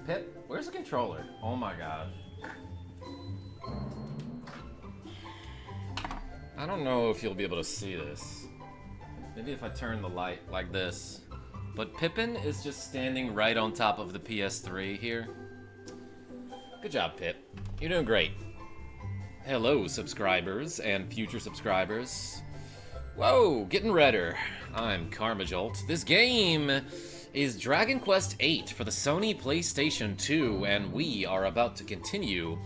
Pip, where's the controller? Oh my god. I don't know if you'll be able to see this. Maybe if I turn the light like this. But Pippin is just standing right on top of the PS3 here. Good job, Pip. You're doing great. Hello, subscribers and future subscribers. Whoa, getting redder. I'm KarmaJolt. This game is Dragon Quest VIII for the Sony PlayStation 2, and we are about to continue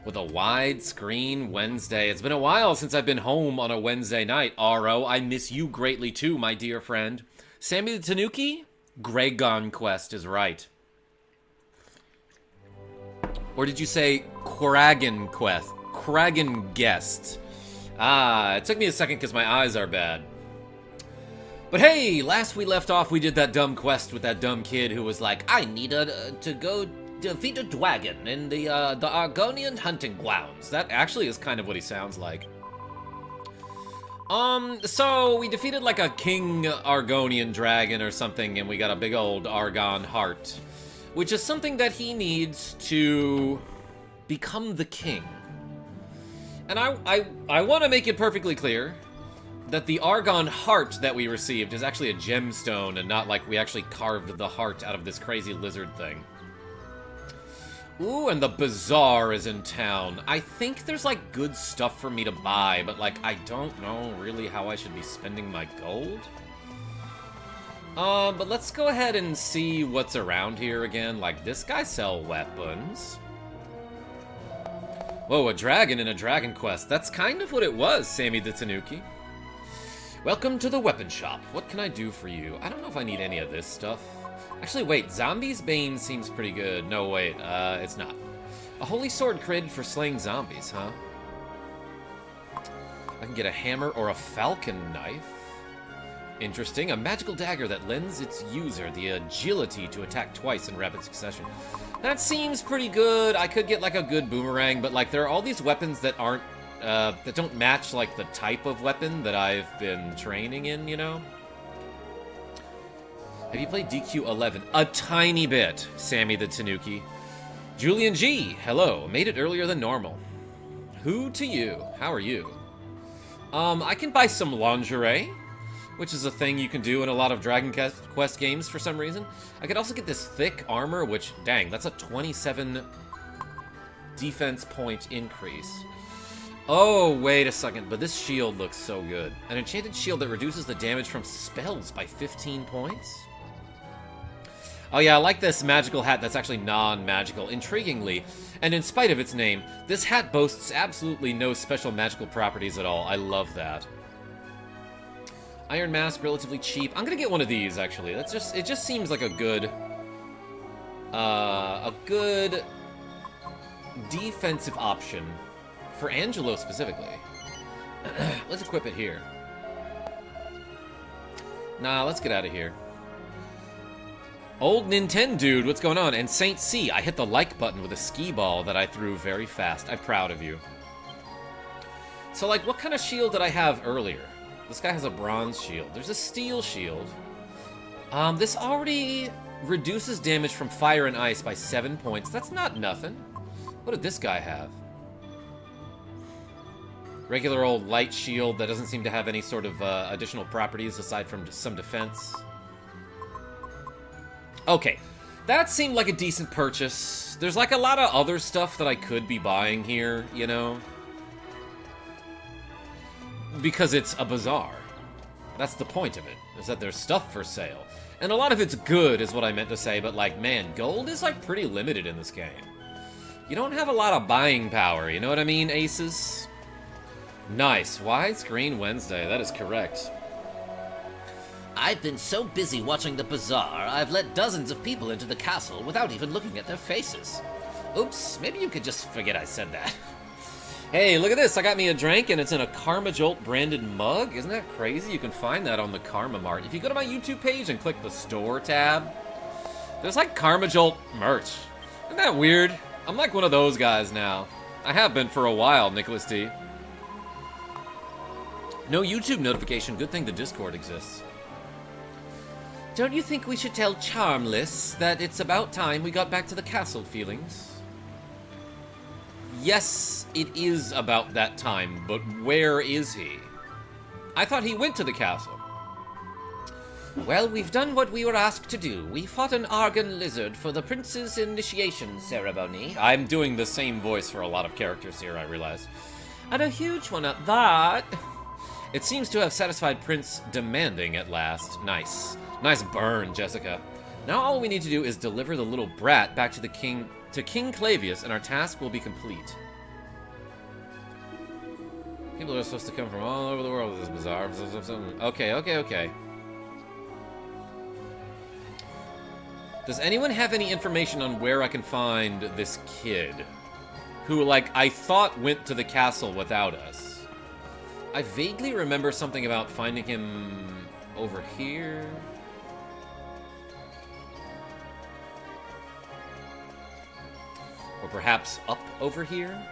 with a Widescreen Wednesday. It's been a while since I've been home on a Wednesday night, Aro. I miss you greatly too, my dear friend. Sammy the Tanuki? Dragon Quest is right. Or did you say Kragan Quest? Kragan Guest. Ah, it took me a second because my eyes are bad. But hey, last we left off, we did that dumb quest with that dumb kid who was like, I need to go defeat a dragon in the Argonian hunting grounds. That actually is kind of what he sounds like. So we defeated like a king Argonian dragon or something, and we got a big old Argon heart, which is something that he needs to become the king. And I want to make it perfectly clear that the Argon heart that we received is actually a gemstone and not like we actually carved the heart out of this crazy lizard thing. Ooh, and the bazaar is in town. I think there's like good stuff for me to buy, but like I don't know really how I should be spending my gold. But let's go ahead and see what's around here again. Like, this guy sell weapons. Whoa, a dragon in a Dragon Quest. That's kind of what it was, Sammy the Tanuki. Welcome to the weapon shop. What can I do for you? I don't know if I need any of this stuff. Actually, wait, Zombies Bane seems pretty good. No, wait, it's not. A holy sword crit for slaying zombies, huh? I can get a hammer or a falcon knife. Interesting. A magical dagger that lends its user the agility to attack twice in rapid succession. That seems pretty good. I could get like a good boomerang, but like there are all these weapons that aren't that don't match like the type of weapon that I've been training in, you know? Have you played DQ11? A tiny bit, Sammy the Tanuki. Julian G, hello. Made it earlier than normal. Who to you? How are you? I can buy some lingerie, which is a thing you can do in a lot of Dragon Quest games for some reason. I could also get this thick armor, which, dang, that's a 27 defense point increase. Oh, wait a second, but this shield looks so good. An enchanted shield that reduces the damage from spells by 15 points? Oh yeah, I like this magical hat that's actually non-magical. Intriguingly, and in spite of its name, this hat boasts absolutely no special magical properties at all. I love that. Iron Mask, relatively cheap. I'm gonna get one of these, actually. It just seems like a good defensive option for Angelo specifically. Let's equip it here. Nah, let's get out of here. Old Nintendo dude, what's going on? And Saint C, I hit the like button with a skee ball that I threw very fast. I'm proud of you. So, like, what kind of shield did I have earlier? This guy has a bronze shield. There's a steel shield. This already reduces damage from fire and ice by 7 points. That's not nothing. What did this guy have? Regular old light shield that doesn't seem to have any sort of additional properties aside from just some defense. Okay, that seemed like a decent purchase. There's like a lot of other stuff that I could be buying here, you know? Because it's a bazaar. That's the point of it, is that there's stuff for sale. And a lot of it's good, is what I meant to say, but like, man, gold is like pretty limited in this game. You don't have a lot of buying power, you know what I mean, aces? Nice. Widescreen Wednesday. That is correct. I've been so busy watching the bazaar, I've let dozens of people into the castle without even looking at their faces. Oops, maybe you could just forget I said that. Hey, look at this. I got me a drink, and it's in a KarmaJolt branded mug. Isn't that crazy? You can find that on the Karma Mart. If you go to my YouTube page and click the store tab, there's like KarmaJolt merch. Isn't that weird? I'm like one of those guys now. I have been for a while, Nicholas D. No YouTube notification. Good thing the Discord exists. Don't you think we should tell Charmless that it's about time we got back to the castle feelings? Yes, it is about that time, but where is he? I thought he went to the castle. Well, we've done what we were asked to do. We fought an Argon lizard for the prince's initiation ceremony. I'm doing the same voice for a lot of characters here, I realize. And a huge one at that. It seems to have satisfied Prince demanding at last. Nice. Nice burn, Jessica. Now all we need to do is deliver the little brat back to King Clavius, and our task will be complete. People are supposed to come from all over the world with this bazaar. Okay. Does anyone have any information on where I can find this kid? Who, like, I thought went to the castle without us. I vaguely remember something about finding him over here. Or perhaps up over here?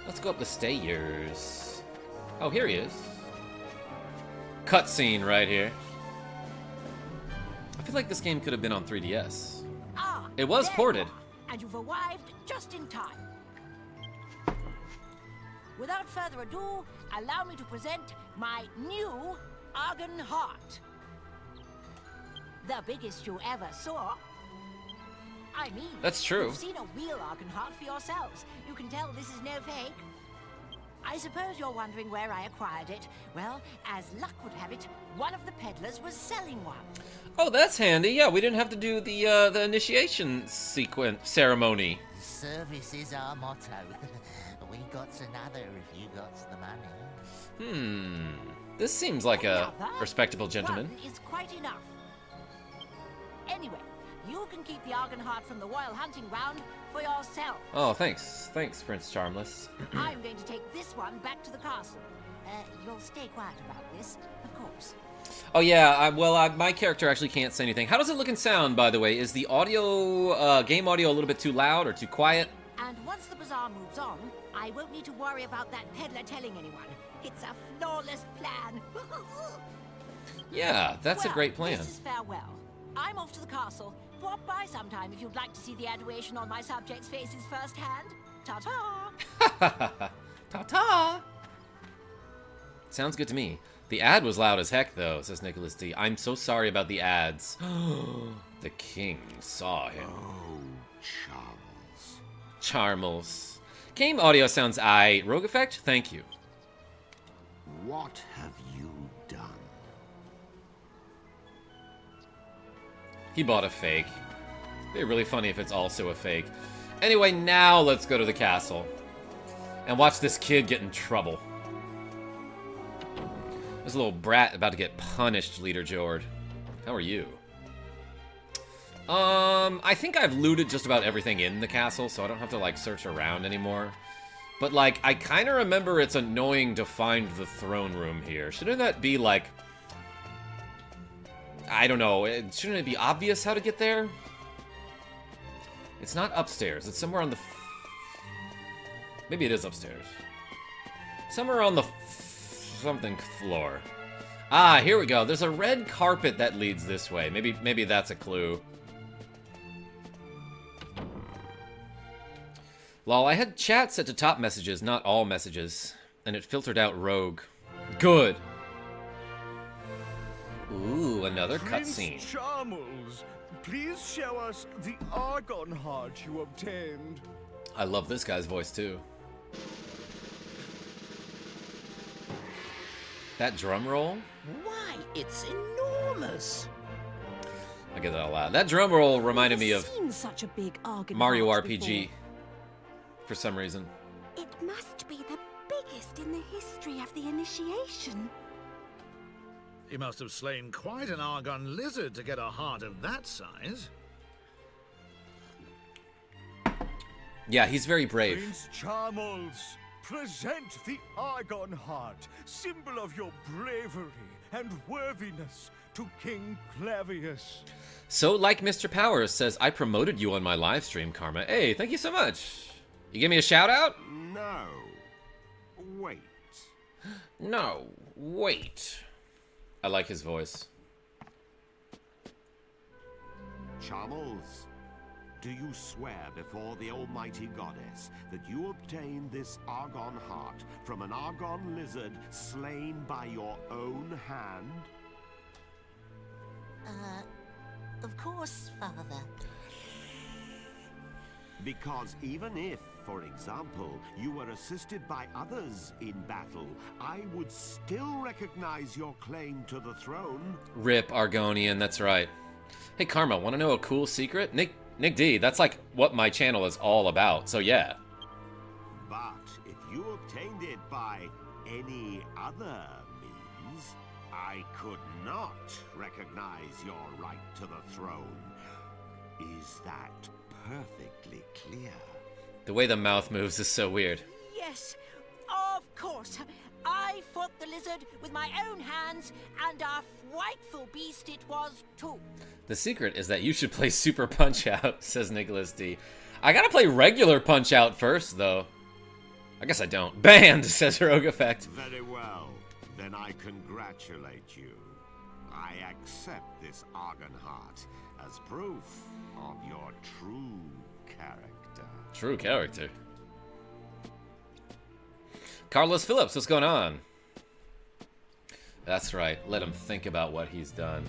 Let's go up the stairs. Oh, here he is. Cutscene right here. I feel like this game could have been on 3DS. Ah, it was ported. And you've arrived just in time. Without further ado, allow me to present my new Argon Heart. The biggest you ever saw. I mean, that's true. You've seen a real Argon Heart for yourselves. You can tell this is no fake. I suppose you're wondering where I acquired it. Well, as luck would have it, one of the peddlers was selling one. Oh, that's handy. Yeah, we didn't have to do the initiation ceremony. Service is our motto. We got another if you got the money. This seems like a respectable gentleman. One is quite enough. Anyway, you can keep the Argon Heart from the royal hunting ground for yourself. Oh, thanks. Thanks, Prince Charmless. I'm going to take this one back to the castle. You'll stay quiet about this, of course. Oh, yeah. My character actually can't say anything. How does it look and sound, by the way? Is the audio, game audio a little bit too loud or too quiet? And once the bazaar moves on, I won't need to worry about that peddler telling anyone. It's a flawless plan. Yeah, that's a great plan. This is farewell. I'm off to the castle. Drop by sometime if you'd like to see the adoration on my subjects' faces firsthand. Ta-ta! Ta-ta! Sounds good to me. The ad was loud as heck, though, says Nicholas D. I'm so sorry about the ads. The king saw him. Oh, Charles. Charmles. Game audio sounds aight. Rogue effect? Thank you. What have you done? He bought a fake. It'd be really funny if it's also a fake. Anyway, now let's go to the castle. And watch this kid get in trouble. There's a little brat about to get punished, Leader Jord. How are you? I think I've looted just about everything in the castle, so I don't have to, like, search around anymore. But, like, I kind of remember it's annoying to find the throne room here. Shouldn't that be, like... I don't know. Shouldn't it be obvious how to get there? It's not upstairs. It's somewhere on the... Maybe it is upstairs. Somewhere on the... something floor. Ah, here we go. There's a red carpet that leads this way. Maybe that's a clue. Lol, I had chat set to top messages, not all messages. And it filtered out rogue. Good. Ooh, another cutscene. Prince Charmles, please show us the Argon Heart you obtained. I love this guy's voice, too. That drum roll? Why, it's enormous. I get that a lot. That drum roll reminded me of seen such a big Argon Mario Heart RPG. before. For some reason. It must be the biggest in the history of the initiation. He must have slain quite an Argon lizard to get a heart of that size. Yeah, he's very brave. Prince Charmles, present the Argon Heart, symbol of your bravery and worthiness, to King Clavius. So, like Mr. Powers says, I promoted you on my live stream, Karma. Hey, thank you so much. You give me a shout out? No. Wait. No, wait. I like his voice. Charmels, do you swear before the almighty goddess that you obtained this Argon heart from an Argon lizard slain by your own hand? Of course, Father. Because even if, for example, you were assisted by others in battle, I would still recognize your claim to the throne. Rip Argonian, that's right. Hey, Karma, want to know a cool secret? Nick D, that's like what my channel is all about, so yeah. But if you obtained it by any other means, I could not recognize your right to the throne. Is that perfectly clear? The way the mouth moves is so weird. Yes, of course. I fought the lizard with my own hands, and a frightful beast it was, too. The secret is that you should play Super Punch-Out, says Nicholas D. I gotta play regular Punch-Out first, though. I guess I don't. Banned, says Rogue Effect. Very well. Then I congratulate you. I accept this Argon heart as proof of your true character. True character. Carlos Phillips, what's going on? That's right. Let him think about what he's done.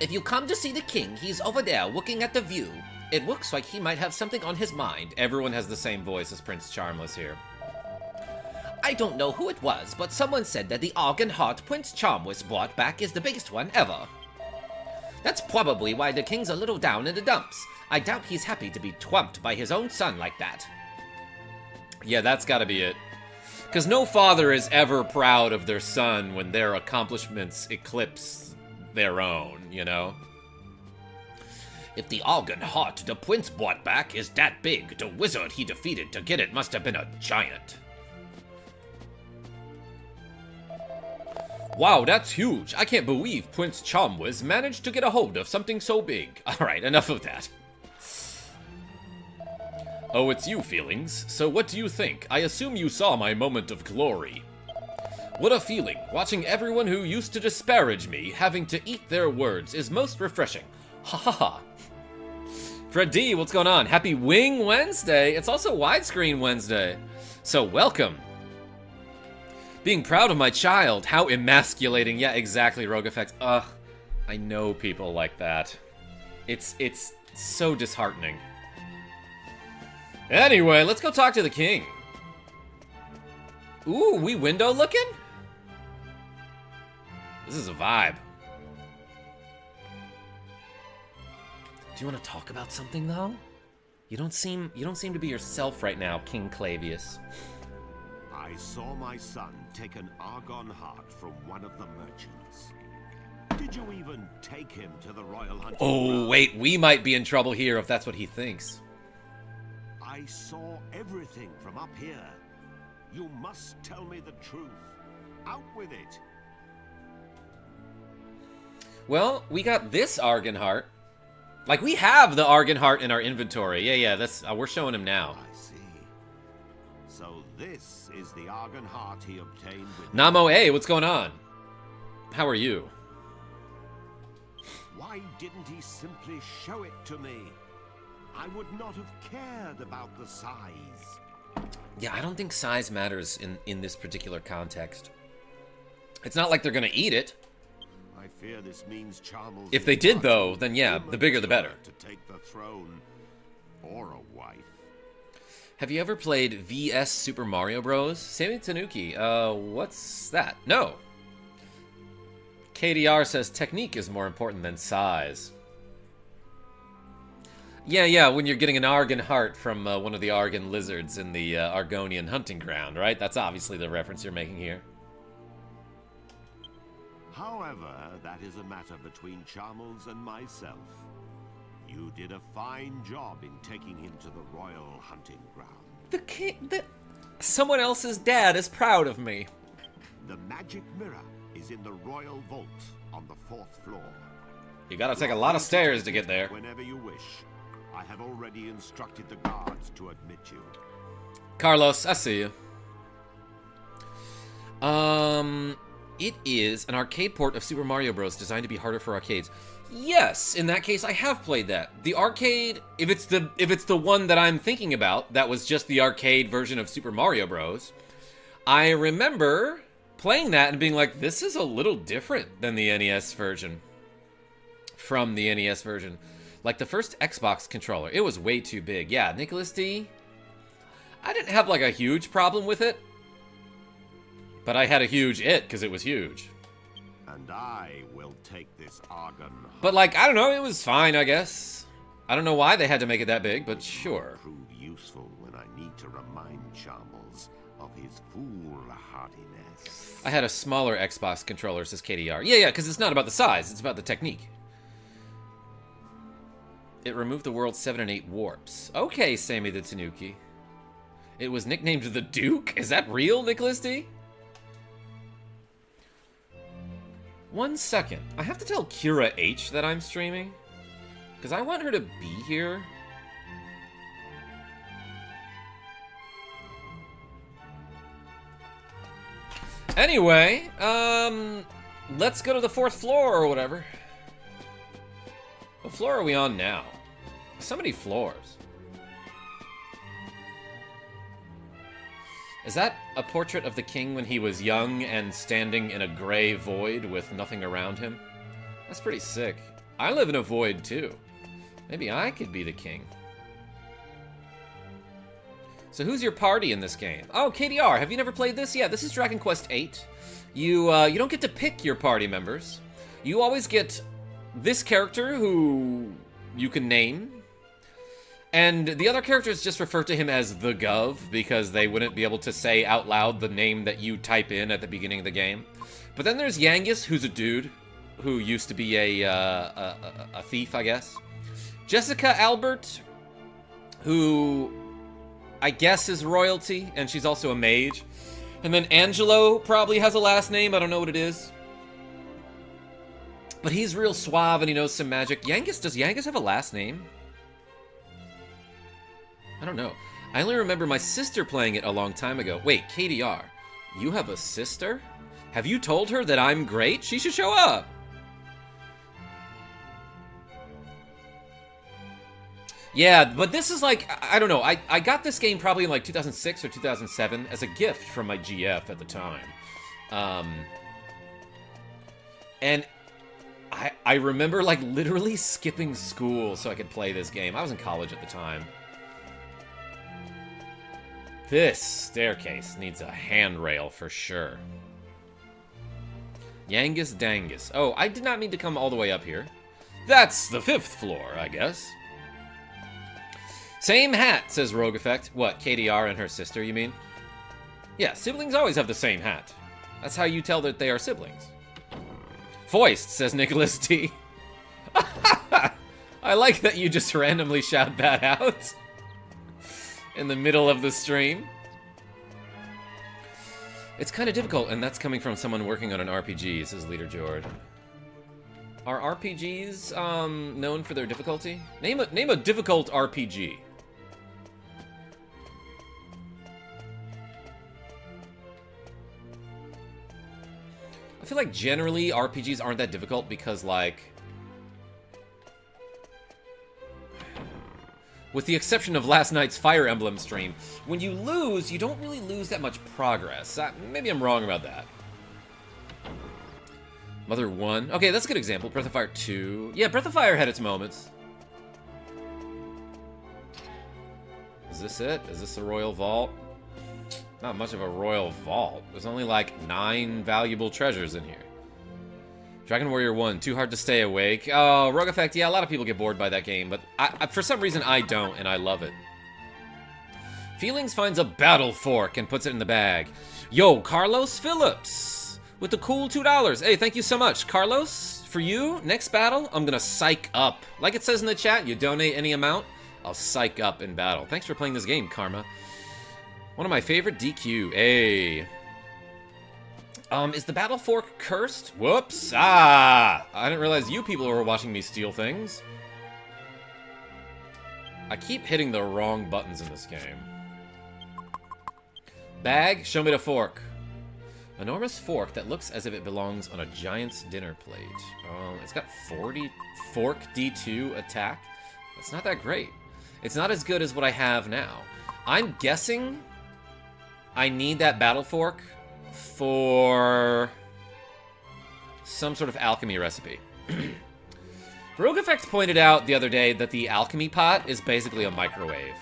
If you come to see the king, he's over there looking at the view. It looks like he might have something on his mind. Everyone has the same voice as Prince Charmless here. I don't know who it was, but someone said that the Argon heart Prince Charmless brought back is the biggest one ever. That's probably why the king's a little down in the dumps. I doubt he's happy to be twamped by his own son like that. Yeah, that's gotta be it. Because no father is ever proud of their son when their accomplishments eclipse their own, you know? If the Argon heart the prince brought back is that big, the wizard he defeated to get it must have been a giant. Wow, that's huge. I can't believe Prince Charmwiz managed to get a hold of something so big. Alright, enough of that. Oh, it's you, Feelings. So what do you think? I assume you saw my moment of glory. What a feeling. Watching everyone who used to disparage me having to eat their words is most refreshing. Ha ha ha. Fred D, what's going on? Happy Wing Wednesday. It's also Widescreen Wednesday. So welcome. Being proud of my child. How emasculating. Yeah, exactly, Rogue Effect. Ugh. I know people like that. It's so disheartening. Anyway, let's go talk to the king. Ooh, we window looking? This is a vibe. Do you want to talk about something though? You don't seem to be yourself right now, King Clavius. I saw my son take an Argon heart from one of the merchants. Did you even take him to the royal hunting ground? Wait, we might be in trouble here if that's what he thinks. I saw everything from up here. You must tell me the truth. Out with it. Well, we got this Argon heart. Like, we have the Argon heart in our inventory. Yeah, that's we're showing him now. I see. So this is the Argon heart he obtained with... Namo A, what's going on? How are you? Why didn't he simply show it to me? I would not have cared about the size. Yeah, I don't think size matters in this particular context. It's not like they're gonna eat it. I fear this means Charmels. If they did, though, then yeah, the bigger the better. To take the throne, or a wife. Have you ever played VS Super Mario Bros? Sammy Tanuki, what's that? No. KDR says technique is more important than size. Yeah, when you're getting an Argon heart from one of the Argon lizards in the Argonian hunting ground, right? That's obviously the reference you're making here. However, that is a matter between Charmels and myself. You did a fine job in taking him to the royal hunting ground. Someone else's dad is proud of me. The magic mirror is in the royal vault on the 4th floor. You gotta take a lot of stairs to get there. Whenever you wish. I have already instructed the guards to admit you. Carlos, I see you. It is an arcade port of Super Mario Bros. Designed to be harder for arcades. Yes, in that case, I have played that. The arcade, if it's the one that I'm thinking about, that was just the arcade version of Super Mario Bros. I remember playing that and being like, this is a little different than the NES version. From the NES version. Like the first Xbox controller, it was way too big. Yeah, Nicholas D, I didn't have like a huge problem with it. But I had a huge it, because it was huge. And I will take this Argon. But like, I don't know, it was fine, I guess. I don't know why they had to make it that big, but sure. Prove useful when I need to remind Charmels of his foolhardiness. I had a smaller Xbox controller, says KDR. Yeah, because it's not about the size, it's about the technique. It removed the world's 7 and 8 warps. Okay, Sammy the Tanuki. It was nicknamed the Duke? Is that real, Nicholas D? 1 second. I have to tell Kira H that I'm streaming. Because I want her to be here. Anyway, let's go to the 4th floor or whatever. What floor are we on now? So many floors. Is that a portrait of the king when he was young and standing in a gray void with nothing around him? That's pretty sick. I live in a void too. Maybe I could be the king. So who's your party in this game? Oh, KDR, have you never played this? Yeah, this is Dragon Quest VIII. You don't get to pick your party members. You always get this character who you can name. And the other characters just refer to him as the Gov because they wouldn't be able to say out loud the name that you type in at the beginning of the game. But then there's Yangus, who's a dude who used to be a thief, I guess. Jessica Albert, who I guess is royalty, and she's also a mage. And then Angelo probably has a last name, I don't know what it is. But he's real suave and he knows some magic. Yangus, does Yangus have a last name? I don't know. I only remember my sister playing it a long time ago. Wait, KDR, you have a sister? Have you told her that I'm great? She should show up. Yeah, but this is like, I don't know. I got this game probably in like 2006 or 2007 as a gift from my GF at the time. And I remember like literally skipping school so I could play this game. I was in college at the time. This staircase needs a handrail for sure. Yangus Dangus. Oh, I did not mean to come all the way up here. That's the 5th floor, I guess. Same hat, says Rogue Effect. What, KDR and her sister, you mean? Yeah, siblings always have the same hat. That's how you tell that they are siblings. Foist, says Nicholas T. I like that you just randomly shout that out. In the middle of the stream. It's kind of difficult, and that's coming from someone working on an RPG, says Leader Jord. Are RPGs known for their difficulty? Name a difficult RPG. I feel like generally RPGs aren't that difficult because, like, with the exception of last night's Fire Emblem stream, when you lose, you don't really lose that much progress. Maybe I'm wrong about that. Mother 1. Okay, that's a good example. Breath of Fire 2. Yeah, Breath of Fire had its moments. Is this it? Is this a Royal Vault? Not much of a Royal Vault. There's only like 9 valuable treasures in here. Dragon Warrior 1, too hard to stay awake. Oh, Rogue Effect, yeah, a lot of people get bored by that game, but for some reason I don't, and I love it. Feelings finds a battle fork and puts it in the bag. Yo, Carlos Phillips with the cool $2. Hey, thank you so much. Carlos, for you, next battle, I'm gonna psych up. Like it says in the chat, you donate any amount, I'll psych up in battle. Thanks for playing this game, Karma. One of my favorite DQ. Hey. Is the battle fork cursed? Whoops. I didn't realize you people were watching me steal things. I keep hitting the wrong buttons in this game. Bag, show me the fork. Enormous fork that looks as if it belongs on a giant's dinner plate. It's got 40 fork D2 attack. That's not that great. It's not as good as what I have now. I'm guessing I need that battle fork for some sort of alchemy recipe. Rogue Effect pointed out the other day that the alchemy pot is basically a microwave.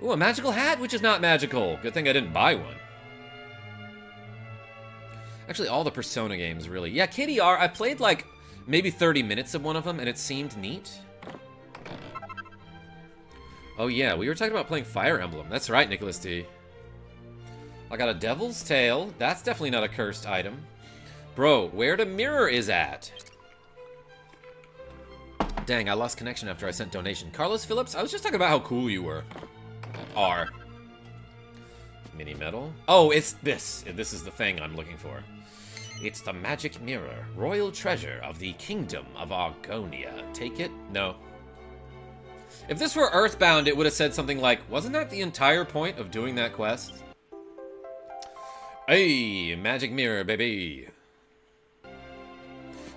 Ooh, a magical hat, which is not magical. Good thing I didn't buy one. Actually, all the Persona games, really. Yeah, KDR, I played like maybe 30 minutes of one of them, and it seemed neat. Oh yeah, we were talking about playing Fire Emblem. That's right, Nicholas D. I got a Devil's Tail. That's definitely not a cursed item. Bro, where the mirror is at? Dang, I lost connection after I sent donation. Carlos Phillips, I was just talking about how cool you were. R. Mini medal. Oh, it's this. This is the thing I'm looking for. It's the magic mirror, royal treasure of the kingdom of Argonia. Take it? No. If this were Earthbound, it would have said something like, wasn't that the entire point of doing that quest? Hey, magic mirror, baby.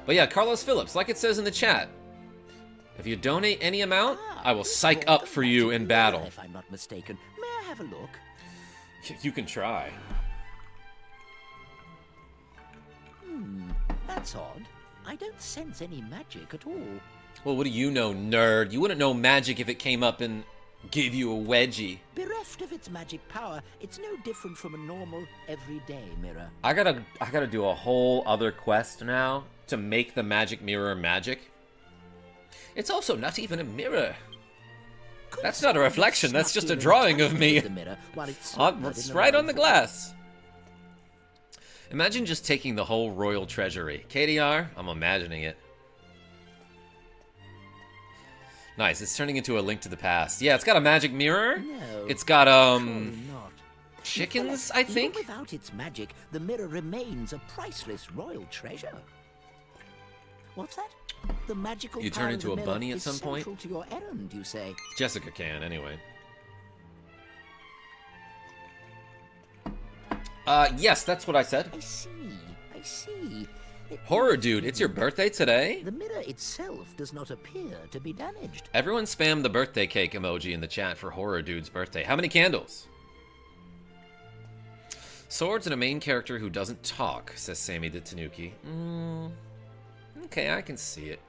But yeah, Carlos Phillips, like it says in the chat, if you donate any amount, I will psych up for you in battle. If I'm not mistaken, may I have a look? You can try. That's odd. I don't sense any magic at all. Well, what do you know, nerd? You wouldn't know magic if it came up and gave you a wedgie. Bereft of its magic power, it's no different from a normal, everyday mirror. I gotta do a whole other quest now to make the magic mirror magic. It's also not even a mirror. That's not a reflection, that's just a drawing of me. It's right on the glass. Imagine just taking the whole royal treasury. KDR, I'm imagining it. Nice, it's turning into a Link to the Past. Yeah, it's got a magic mirror. No, it's got, surely not. chickens, I think? Even without its magic, the mirror remains a priceless royal treasure. What's that? The magical You power turn of into the a mirror bunny at is some point? central to your errand, you say? Jessica can, anyway. Yes, that's what I said. I see. Horror dude, it's your birthday today? The mirror itself does not appear to be damaged. Everyone spam the birthday cake emoji in the chat for Horror Dude's birthday. How many candles? Swords and a main character who doesn't talk, says Sammy the Tanuki. Okay, I can see it.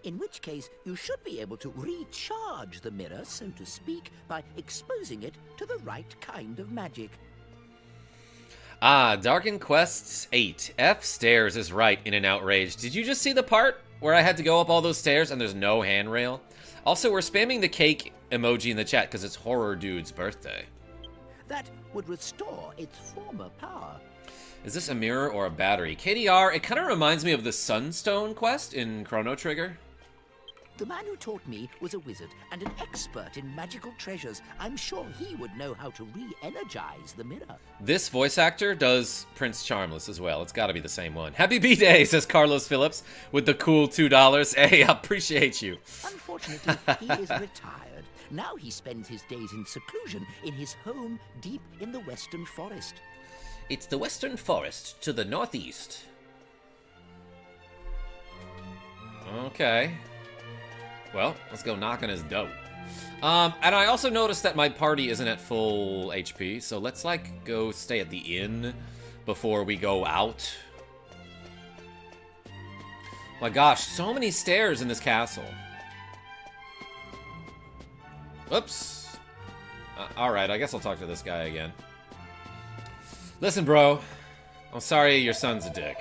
In which case, you should be able to recharge the mirror, so to speak, by exposing it to the right kind of magic. Ah, Darken Quest VIII. F stairs is right in an outrage. Did you just see the part where I had to go up all those stairs and there's no handrail? Also, we're spamming the cake emoji in the chat because it's Horror Dude's birthday. That would restore its former power. Is this a mirror or a battery? KDR, it kind of reminds me of the Sunstone quest in Chrono Trigger. The man who taught me was a wizard and an expert in magical treasures. I'm sure he would know how to re-energize the mirror. This voice actor does Prince Charmless as well. It's got to be the same one. Happy B-Day, says Carlos Phillips with the cool $2. Hey, I appreciate you. Unfortunately, he is retired. Now he spends his days in seclusion in his home deep in the Western Forest. It's the Western Forest to the northeast. Okay. Well, let's go knock on his door. And I also noticed that my party isn't at full HP, so let's, like, go stay at the inn before we go out. My gosh, so many stairs in this castle. Whoops. Alright, I guess I'll talk to this guy again. Listen, bro. I'm sorry your son's a dick.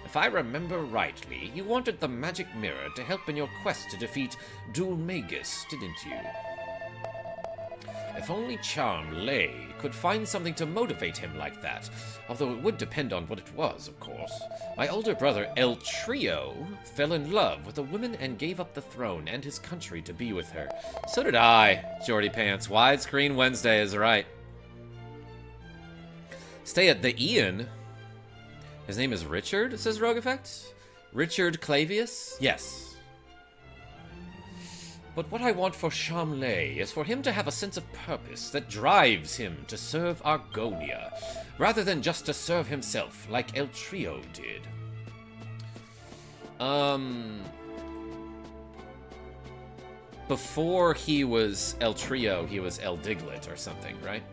If I remember rightly, you wanted the magic mirror to help in your quest to defeat Dulmagus, didn't you? If only Charm Lay could find something to motivate him like that, although it would depend on what it was, of course. My older brother, El Trio, fell in love with a woman and gave up the throne and his country to be with her. So did I, Jordy Pants. Widescreen Wednesday is right. Stay at the Ian. His name is Richard, says Rogue Effect. Richard Clavius? Yes. But what I want for Shamley is for him to have a sense of purpose that drives him to serve Argonia, rather than just to serve himself, like El Trio did. Before he was El Trio, he was El Diglett or something, right?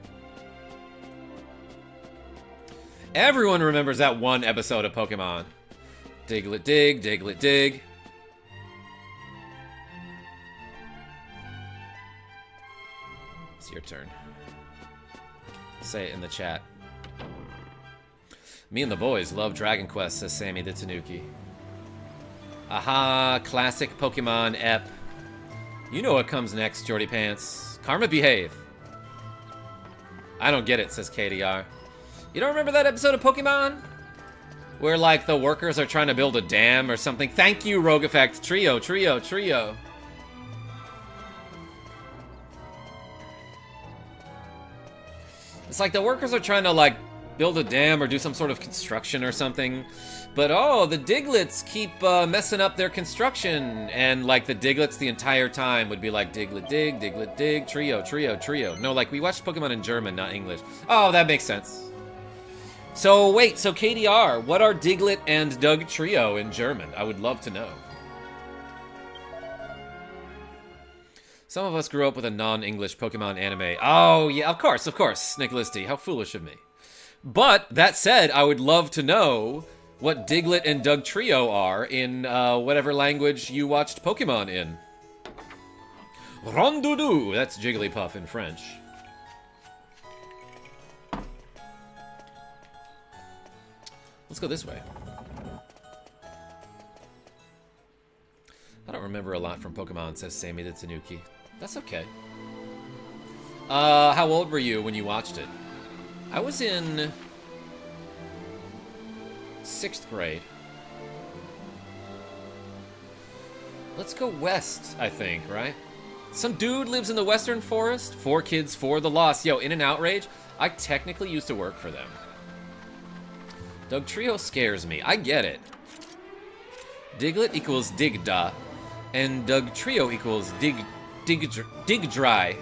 Everyone remembers that one episode of Pokemon. Diglett dig, Diglett dig. It's your turn. Say it in the chat. Me and the boys love Dragon Quest, says Sammy the Tanuki. Aha, classic Pokemon ep. You know what comes next, Jordy Pants. Karma behave. I don't get it, says KDR. You don't remember that episode of Pokemon? Where, like, the workers are trying to build a dam or something? Thank you, Rogue Effect. Trio. It's like the workers are trying to, like, build a dam or do some sort of construction or something. But, oh, the Diglets keep messing up their construction. And, like, the Diglets the entire time would be like, Diglett dig, trio. No, like, we watched Pokemon in German, not English. Oh, that makes sense. So, wait, so KDR, what are Diglett and Doug Trio in German? I would love to know. Some of us grew up with a non-English Pokemon anime. Oh, yeah, of course, Nicholas D. How foolish of me. But, that said, I would love to know what Diglett and Doug Trio are in whatever language you watched Pokemon in. Rondoudou, that's Jigglypuff in French. Let's go this way. I don't remember a lot from Pokemon, says Sammy the Tanuki. That's okay. How old were you when you watched it? I was in 6th grade. Let's go west, I think, right? Some dude lives in the Western Forest. 4 kids for the loss. Yo, in an outrage, I technically used to work for them. Doug Trio scares me. I get it. Diglett equals Digda, and Doug Trio equals Dig Dry.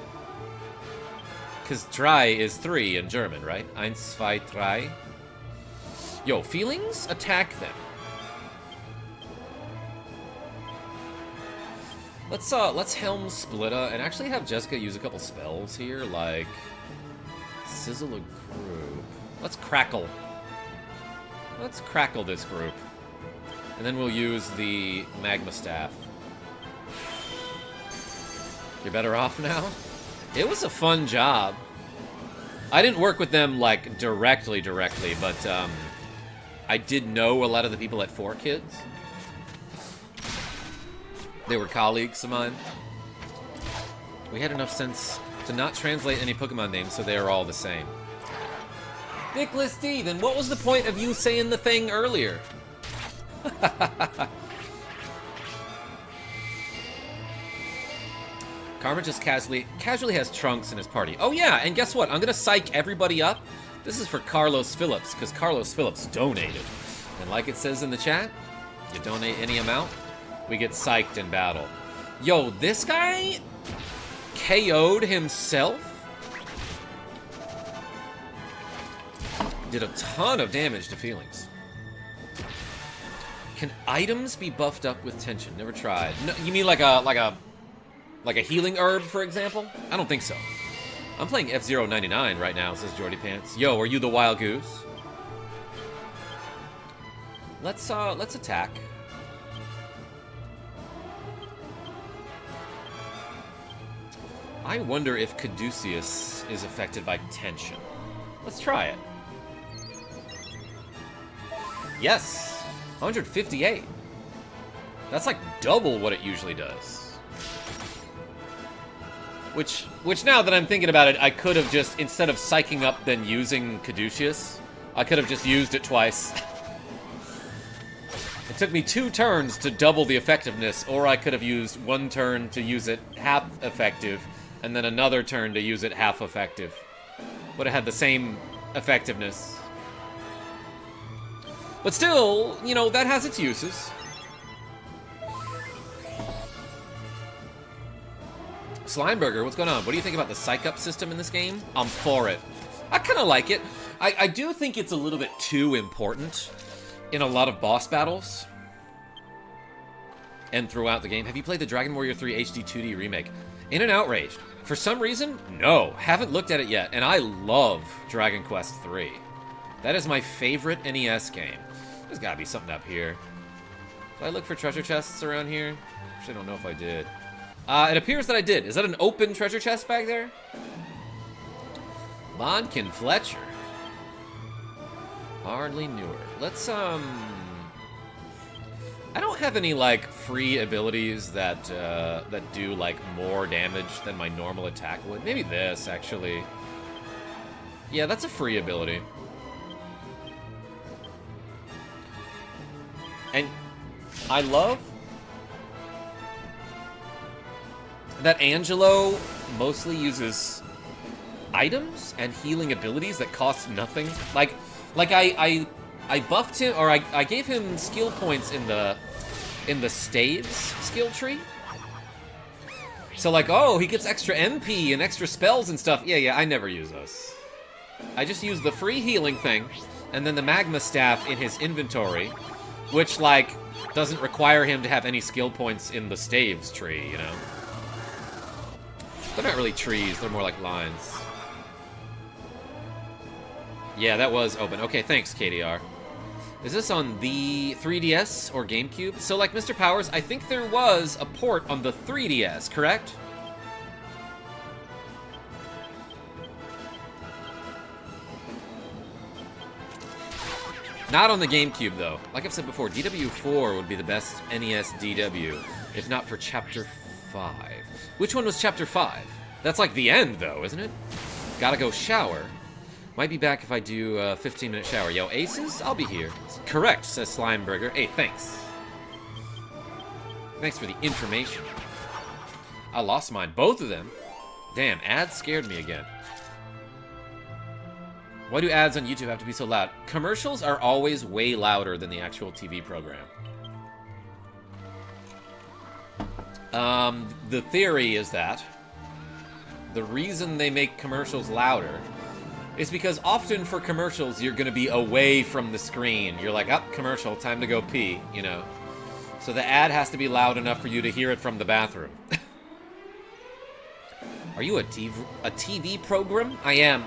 Because dry is 3 in German, right? 1, 2, 3. Yo, feelings? Attack them. Let's Helm Splitta and actually have Jessica use a couple spells here, like Sizzle a group. Let's Crackle. Let's Crackle this group. And then we'll use the Magma Staff. You're better off now? It was a fun job. I didn't work with them, like, directly, but, I did know a lot of the people at 4 Kids. They were colleagues of mine. We had enough sense to not translate any Pokemon names so they are all the same. Nicholas D, then what was the point of you saying the thing earlier? Karma just casually has Trunks in his party. Oh yeah, and guess what? I'm gonna psych everybody up. This is for Carlos Phillips, because Carlos Phillips donated. And like it says in the chat, you donate any amount, we get psyched in battle. Yo, this guy KO'd himself? Did a ton of damage to feelings. Can items be buffed up with tension? Never tried. No, you mean like a healing herb, for example? I don't think so. I'm playing F-099 right now, says Jordy Pants. Yo, are you the wild goose? Let's attack. I wonder if Caduceus is affected by tension. Let's try it. Yes! 158. That's like double what it usually does. Which now that I'm thinking about it, I could have just, instead of psyching up then using Caduceus, I could have just used it twice. It took me 2 turns to double the effectiveness, or I could have used 1 turn to use it half effective, and then another turn to use it half effective. Would have had the same effectiveness. But still, you know, that has its uses. Slimeburger, what's going on? What do you think about the psych-up system in this game? I'm for it. I kind of like it. I do think it's a little bit too important in a lot of boss battles and throughout the game. Have you played the Dragon Warrior 3 HD 2D remake? In and outraged. For some reason, no. Haven't looked at it yet, and I love Dragon Quest III. That is my favorite NES game. There's gotta be something up here. Did I look for treasure chests around here? Actually, I don't know if I did. It appears that I did. Is that an open treasure chest back there? Bodkin Fletcher. Hardly newer. Let's, I don't have any, like, free abilities that, that do, like, more damage than my normal attack would. Maybe this, actually. Yeah, that's a free ability. And I love that Angelo mostly uses items and healing abilities that cost nothing. Like I buffed him, or I gave him skill points in the staves skill tree. So like, oh, he gets extra MP and extra spells and stuff. Yeah, I never use those. I just use the free healing thing, and then the magma staff in his inventory, which like doesn't require him to have any skill points in the staves tree, you know. They're not really trees, they're more like lines. Yeah, that was open. Okay, thanks, KDR. Is this on the 3DS or GameCube? So, like Mr. Powers, I think there was a port on the 3DS, correct? Not on the GameCube, though. Like I've said before, DW4 would be the best NES DW, if not for Chapter 5. Which one was Chapter 5? That's like the end, though, isn't it? Gotta go shower. Might be back if I do a 15-minute shower. Yo, Aces? I'll be here. Correct, says Slimeburger. Hey, thanks. Thanks for the information. I lost mine. Both of them. Damn, ads scared me again. Why do ads on YouTube have to be so loud? Commercials are always way louder than the actual TV program. The theory is that the reason they make commercials louder is because often for commercials, you're going to be away from the screen. You're like, oh, commercial, time to go pee, you know. So the ad has to be loud enough for you to hear it from the bathroom. Are you a TV program? I am.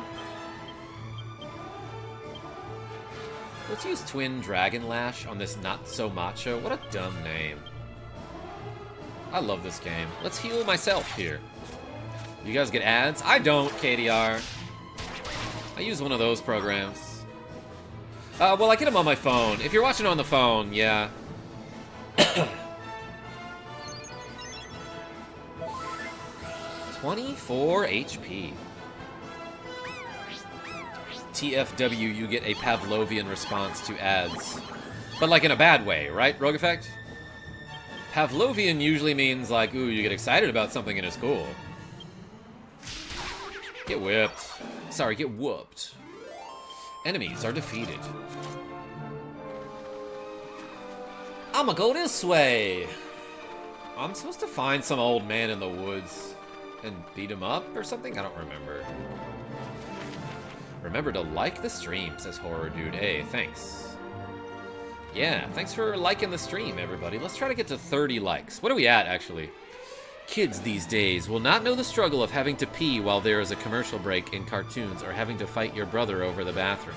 Let's use Twin Dragon Lash on this not-so-macho. What a dumb name. I love this game. Let's heal myself here. You guys get ads? I don't, KDR. I use one of those programs. Well, I get them on my phone. If you're watching on the phone, yeah. 24 HP. TFW, you get a Pavlovian response to ads. But like in a bad way, right, Rogue Effect? Pavlovian usually means like, ooh, you get excited about something and it's cool. Get whipped. Sorry, get whooped. Enemies are defeated. I'ma go this way. I'm supposed to find some old man in the woods and beat him up or something? I don't remember. Remember to like the stream, says Horror Dude. Hey, thanks. Yeah, thanks for liking the stream, everybody. Let's try to get to 30 likes. What are we at, actually? Kids these days will not know the struggle of having to pee while there is a commercial break in cartoons or having to fight your brother over the bathroom.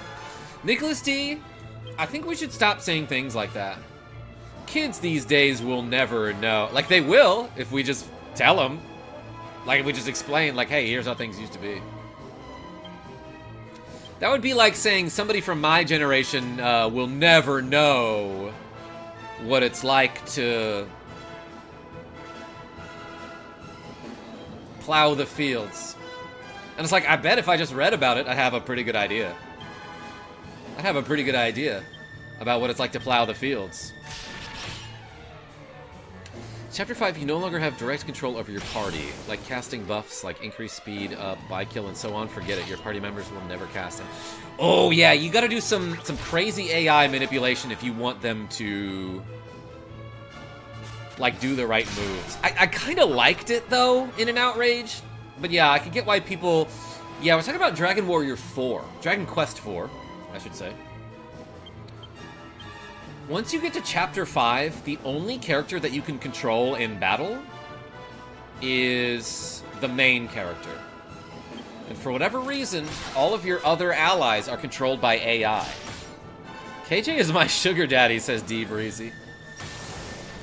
Nicholas D, I think we should stop saying things like that. Kids these days will never know. Like, they will if we just tell them. Like, if we just explain, like, hey, here's how things used to be. That would be like saying somebody from my generation will never know what it's like to plow the fields. And it's like, I bet if I just read about it, I'd have a pretty good idea. I'd have a pretty good idea about what it's like to plow the fields. Chapter 5, you no longer have direct control over your party. Like casting buffs, like increased speed, buy kill, and so on. Forget it. Your party members will never cast them. Oh, yeah, you gotta do some crazy AI manipulation if you want them to like, do the right moves. I kind of liked it, though, in an Outrage. But yeah, I could get why people... Yeah, we're talking about Dragon Warrior 4. Dragon Quest 4, I should say. Once you get to Chapter 5, the only character that you can control in battle is the main character. And for whatever reason, all of your other allies are controlled by AI. KJ is my sugar daddy, says D Breezy.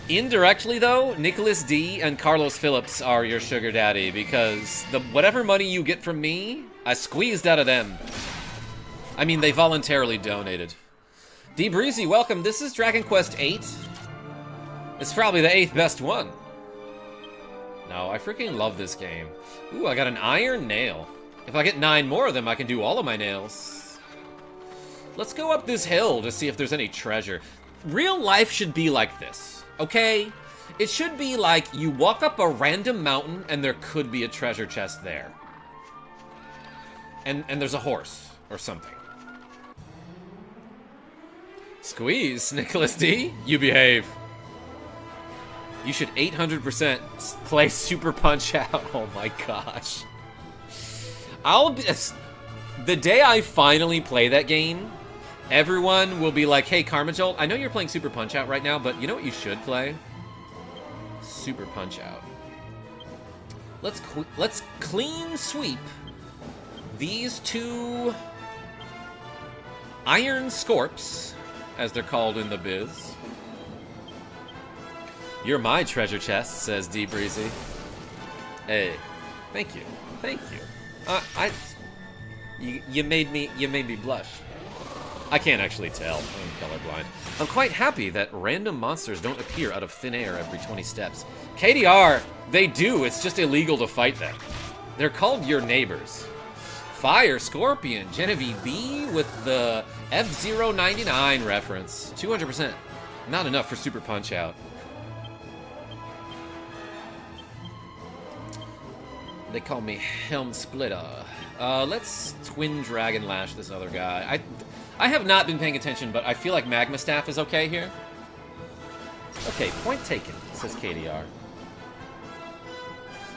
Indirectly, though, Nicholas D and Carlos Phillips are your sugar daddy, because whatever money you get from me, I squeezed out of them. I mean, they voluntarily donated. D Breezy, welcome. This is Dragon Quest VIII. It's probably the 8th best one. No, I freaking love this game. Ooh, I got an iron nail. If I get 9 more of them, I can do all of my nails. Let's go up this hill to see if there's any treasure. Real life should be like this, okay? It should be like you walk up a random mountain and there could be a treasure chest there. And there's a horse or something. Squeeze, Nicholas D. You behave. You should 800% play Super Punch-Out. Oh my gosh. The day I finally play that game, everyone will be like, hey, KarmaJolt, I know you're playing Super Punch-Out right now, but you know what you should play? Super Punch-Out. Let's clean sweep these 2 Iron Scorps, as they're called in the biz. You're my treasure chest, says D Breezy. Hey, thank you, thank you. You made me blush. I can't actually tell. I'm colorblind. I'm quite happy that random monsters don't appear out of thin air every 20 steps. KDR, they do. It's just illegal to fight them. They're called your neighbors. Fire Scorpion, Genevieve B with the F-099 reference. 200%. Not enough for Super Punch-Out. They call me Helm Splitter. Let's Twin Dragon Lash this other guy. I have not been paying attention, but I feel like Magma Staff is okay here. Okay, point taken, says KDR.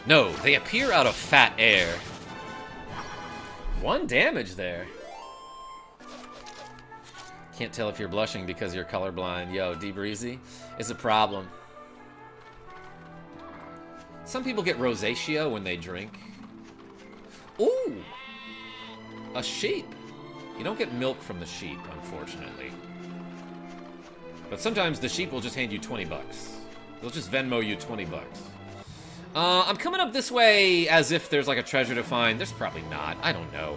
No, they appear out of fat air. 1 damage there. Can't tell if you're blushing because you're colorblind. Yo, D Breezy is a problem. Some people get rosacea when they drink. Ooh! A sheep. You don't get milk from the sheep, unfortunately. But sometimes the sheep will just hand you 20 bucks. They'll just Venmo you 20 bucks. I'm coming up this way as if there's like a treasure to find. There's probably not. I don't know.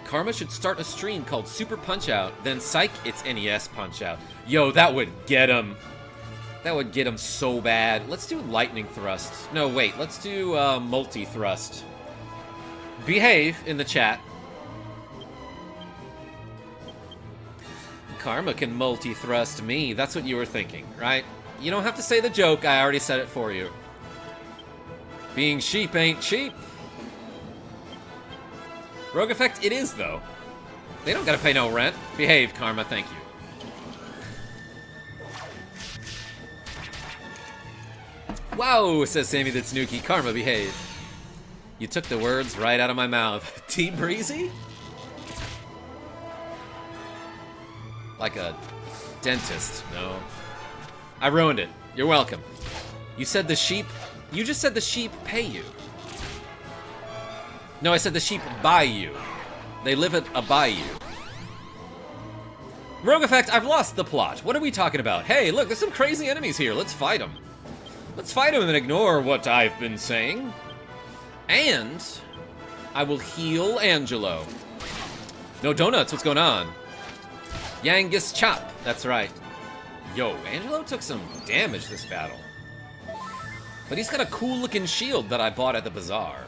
Karma should start a stream called Super Punch-Out, then psych, it's NES Punch-Out. Yo, that would get him. That would get him so bad. Let's do Lightning Thrust. No, wait. Let's do Multi-Thrust. Behave in the chat. Karma can multi-thrust me. That's what you were thinking, right? You don't have to say the joke. I already said it for you. Being sheep ain't cheap. Rogue Effect, it is, though. They don't gotta pay no rent. Behave, Karma. Thank you. Wow, says Sammy the Tanuki. Karma, behave. You took the words right out of my mouth. T Breezy? Like a dentist. No. I ruined it. You're welcome. You said the sheep... You just said the sheep pay you. No, I said the sheep buy you. They live at a bayou. Rogue Effect, I've lost the plot. What are we talking about? Hey, look, there's some crazy enemies here. Let's fight them. Let's fight them and ignore what I've been saying. And I will heal Angelo. No donuts, what's going on? Yangus Chop, that's right. Yo, Angelo took some damage this battle. But he's got a cool looking shield that I bought at the bazaar.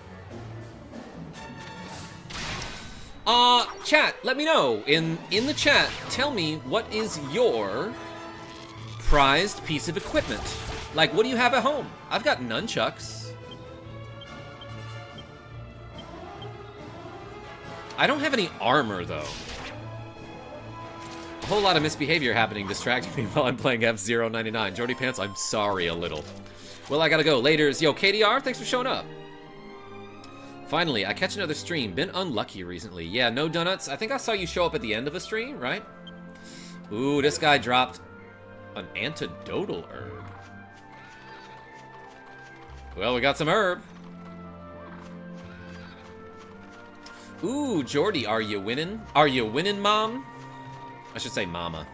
Chat, let me know. In the chat, tell me what is your prized piece of equipment. Like, what do you have at home? I've got nunchucks. I don't have any armor, though. whole lot of misbehavior happening, distracting me while I'm playing F-Zero 99. Jordy Pants, I'm sorry a little. Well, I gotta go. Laters. Yo, KDR, thanks for showing up. Finally, I catch another stream. Been unlucky recently. Yeah, no donuts. I think I saw you show up at the end of a stream, right? Ooh, this guy dropped an antidotal herb. Well, we got some herb. Ooh, Jordy, are you winning? Are you winning, Mom? I should say Mama.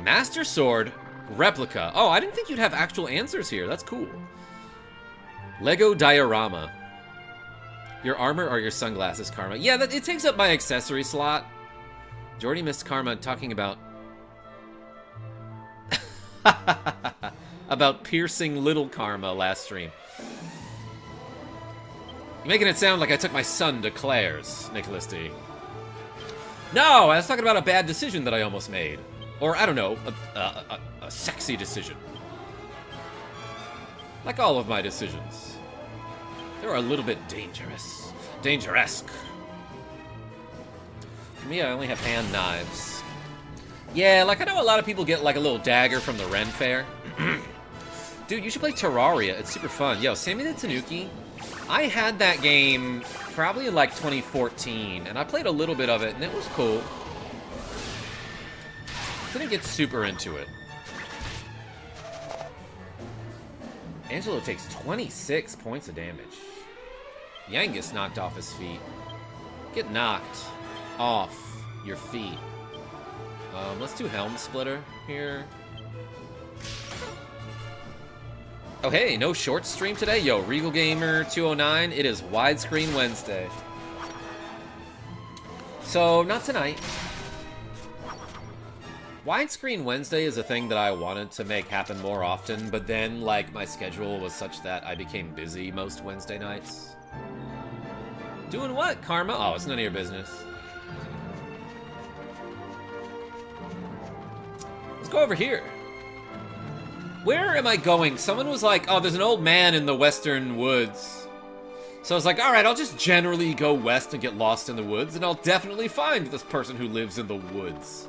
Master Sword Replica. Oh, I didn't think you'd have actual answers here. That's cool. Lego Diorama. Your armor or your sunglasses, Karma? Yeah, it takes up my accessory slot. Jordy missed Karma talking about... about piercing little Karma last stream. You're making it sound like I took my son to Claire's, Nicholas D. No, I was talking about a bad decision that I almost made. Or, I don't know, a sexy decision. Like all of my decisions. They're a little bit dangerous. Dangeresque. For me, I only have hand knives. Yeah, like I know a lot of people get like a little dagger from the Ren Fair. Dude, you should play Terraria. It's super fun. Yo, Sammy the Tanuki. I had that game probably in like 2014, and I played a little bit of it, and it was cool. Didn't get super into it. Angelo takes 26 points of damage. Yang gets knocked off his feet. Get knocked off your feet. Let's do Helm Splitter here. Oh, hey, no short stream today? Yo, Regal Gamer 209, it is Widescreen Wednesday. So, not tonight. Widescreen Wednesday is a thing that I wanted to make happen more often, but then, like, my schedule was such that I became busy most Wednesday nights. Doing what, Karma? Oh, it's none of your business. Let's go over here. Where am I going? Someone was like, oh, there's an old man in the western woods. So I was like, all right, I'll just generally go west and get lost in the woods, and I'll definitely find this person who lives in the woods.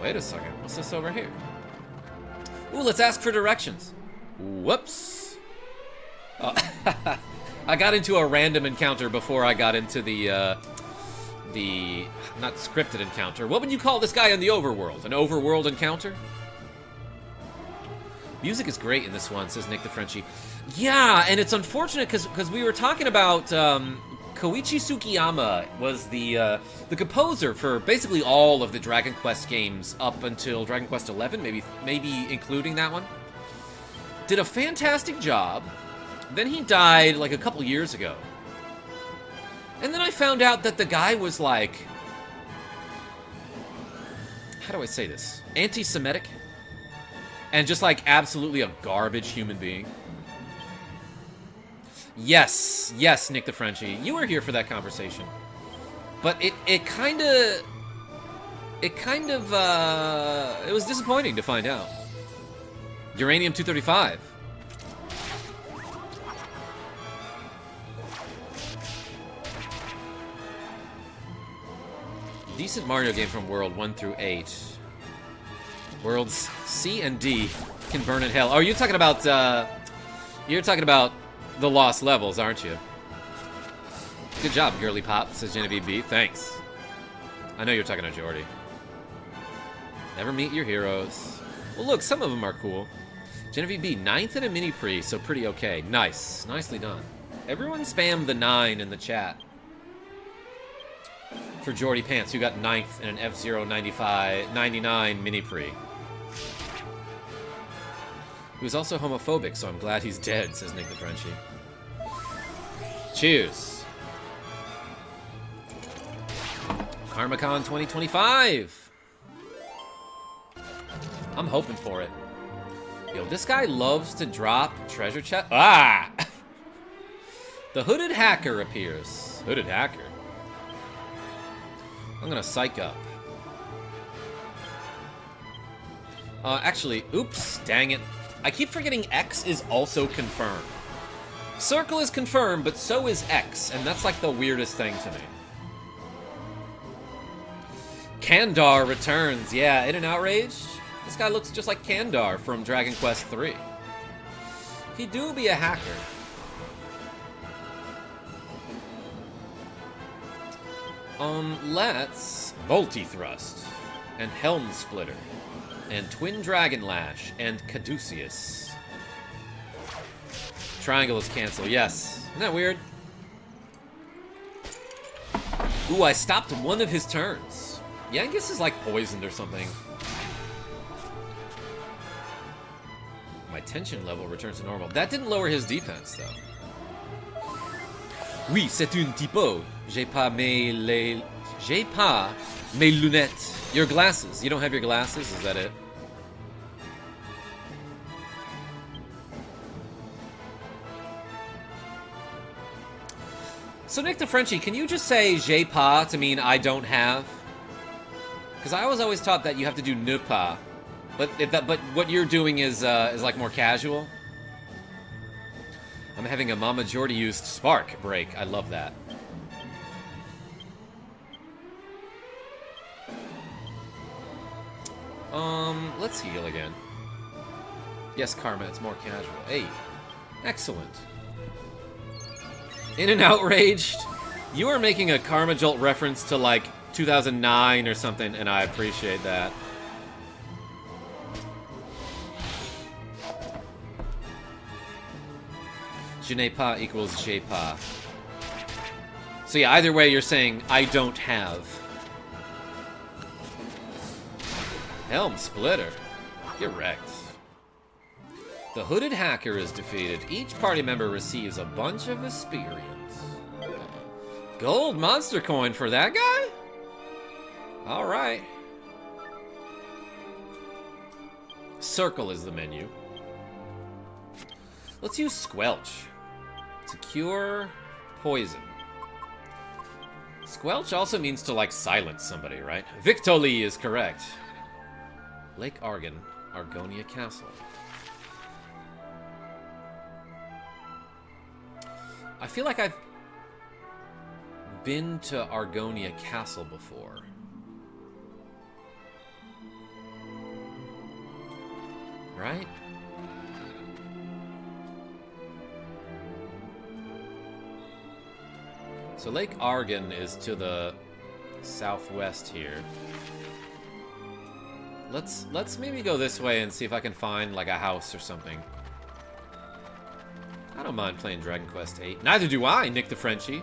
Wait a second. What's this over here? Ooh, let's ask for directions. Whoops. I got into a random encounter before I got into the not scripted encounter. What would you call this guy in the overworld? An overworld encounter? Music is great in this one, says Nick the Frenchie. Yeah, and it's unfortunate because we were talking about Koichi Sukiyama was the composer for basically all of the Dragon Quest games up until Dragon Quest XI, maybe including that one. Did a fantastic job. Then he died like a couple years ago. And then I found out that the guy was like, how do I say this? Anti-Semitic. And just like absolutely a garbage human being. Yes, Nick the Frenchie. You were here for that conversation. But it was disappointing to find out. Uranium-235. Decent Mario game from World 1 through 8. Worlds C and D can burn in hell. Oh, you're talking about the lost levels, aren't you? Good job, girly pop, says Genevieve B. Thanks. I know you're talking to Jordy. Never meet your heroes. Well, look, some of them are cool. Genevieve B, 9th in a mini-pre, so pretty okay. Nice. Nicely done. Everyone spam the 9 in the chat. For Jordy Pants, who got 9th in an F-Zero 99 mini-pre. He was also homophobic, so I'm glad he's dead, says Nick the Frenchie. Cheers. KarmaCon 2025. I'm hoping for it. Yo, this guy loves to drop treasure chest. Ah! The hooded hacker appears. Hooded hacker. I'm gonna psych up. Actually, oops, dang it. I keep forgetting X is also confirmed. Circle is confirmed, but so is X, and that's like the weirdest thing to me. Kandar returns. Yeah, in an outrage. This guy looks just like Kandar from Dragon Quest III. He do be a hacker. Let's Volti Thrust and Helm Splitter and Twin Dragon Lash and Caduceus. Triangle is cancel. Yes. Isn't that weird? Ooh, I stopped one of his turns. Yeah, I guess it's like poisoned or something. My tension level returns to normal. That didn't lower his defense, though. Oui, c'est un typo. J'ai pas mes lunettes. Your glasses. You don't have your glasses? Is that it? So, Nick the Frenchie, can you just say j'ai pas to mean I don't have? Because I was always taught that you have to do ne pas. But what you're doing is like more casual. I'm having a Mama Jordy used spark break. I love that. Let's heal again. Yes, Karma, it's more casual. Hey, excellent. In and Outraged, you are making a KarmaJolt reference to like 2009 or something, and I appreciate that. Je n'ai pas equals j'ai pas. So yeah, either way you're saying I don't have. Helm Splitter. Get wrecked. The hooded hacker is defeated. Each party member receives a bunch of experience. Gold monster coin for that guy? Alright. Circle is the menu. Let's use Squelch. To cure poison. Squelch also means to, like, silence somebody, right? Victoly is correct. Lake Argon, Argonia Castle. I feel like I've been to Argonia Castle before. Right? So Lake Argon is to the southwest here. Let's maybe go this way and see if I can find like a house or something. I don't mind playing Dragon Quest VIII. Neither do I, Nick the Frenchie.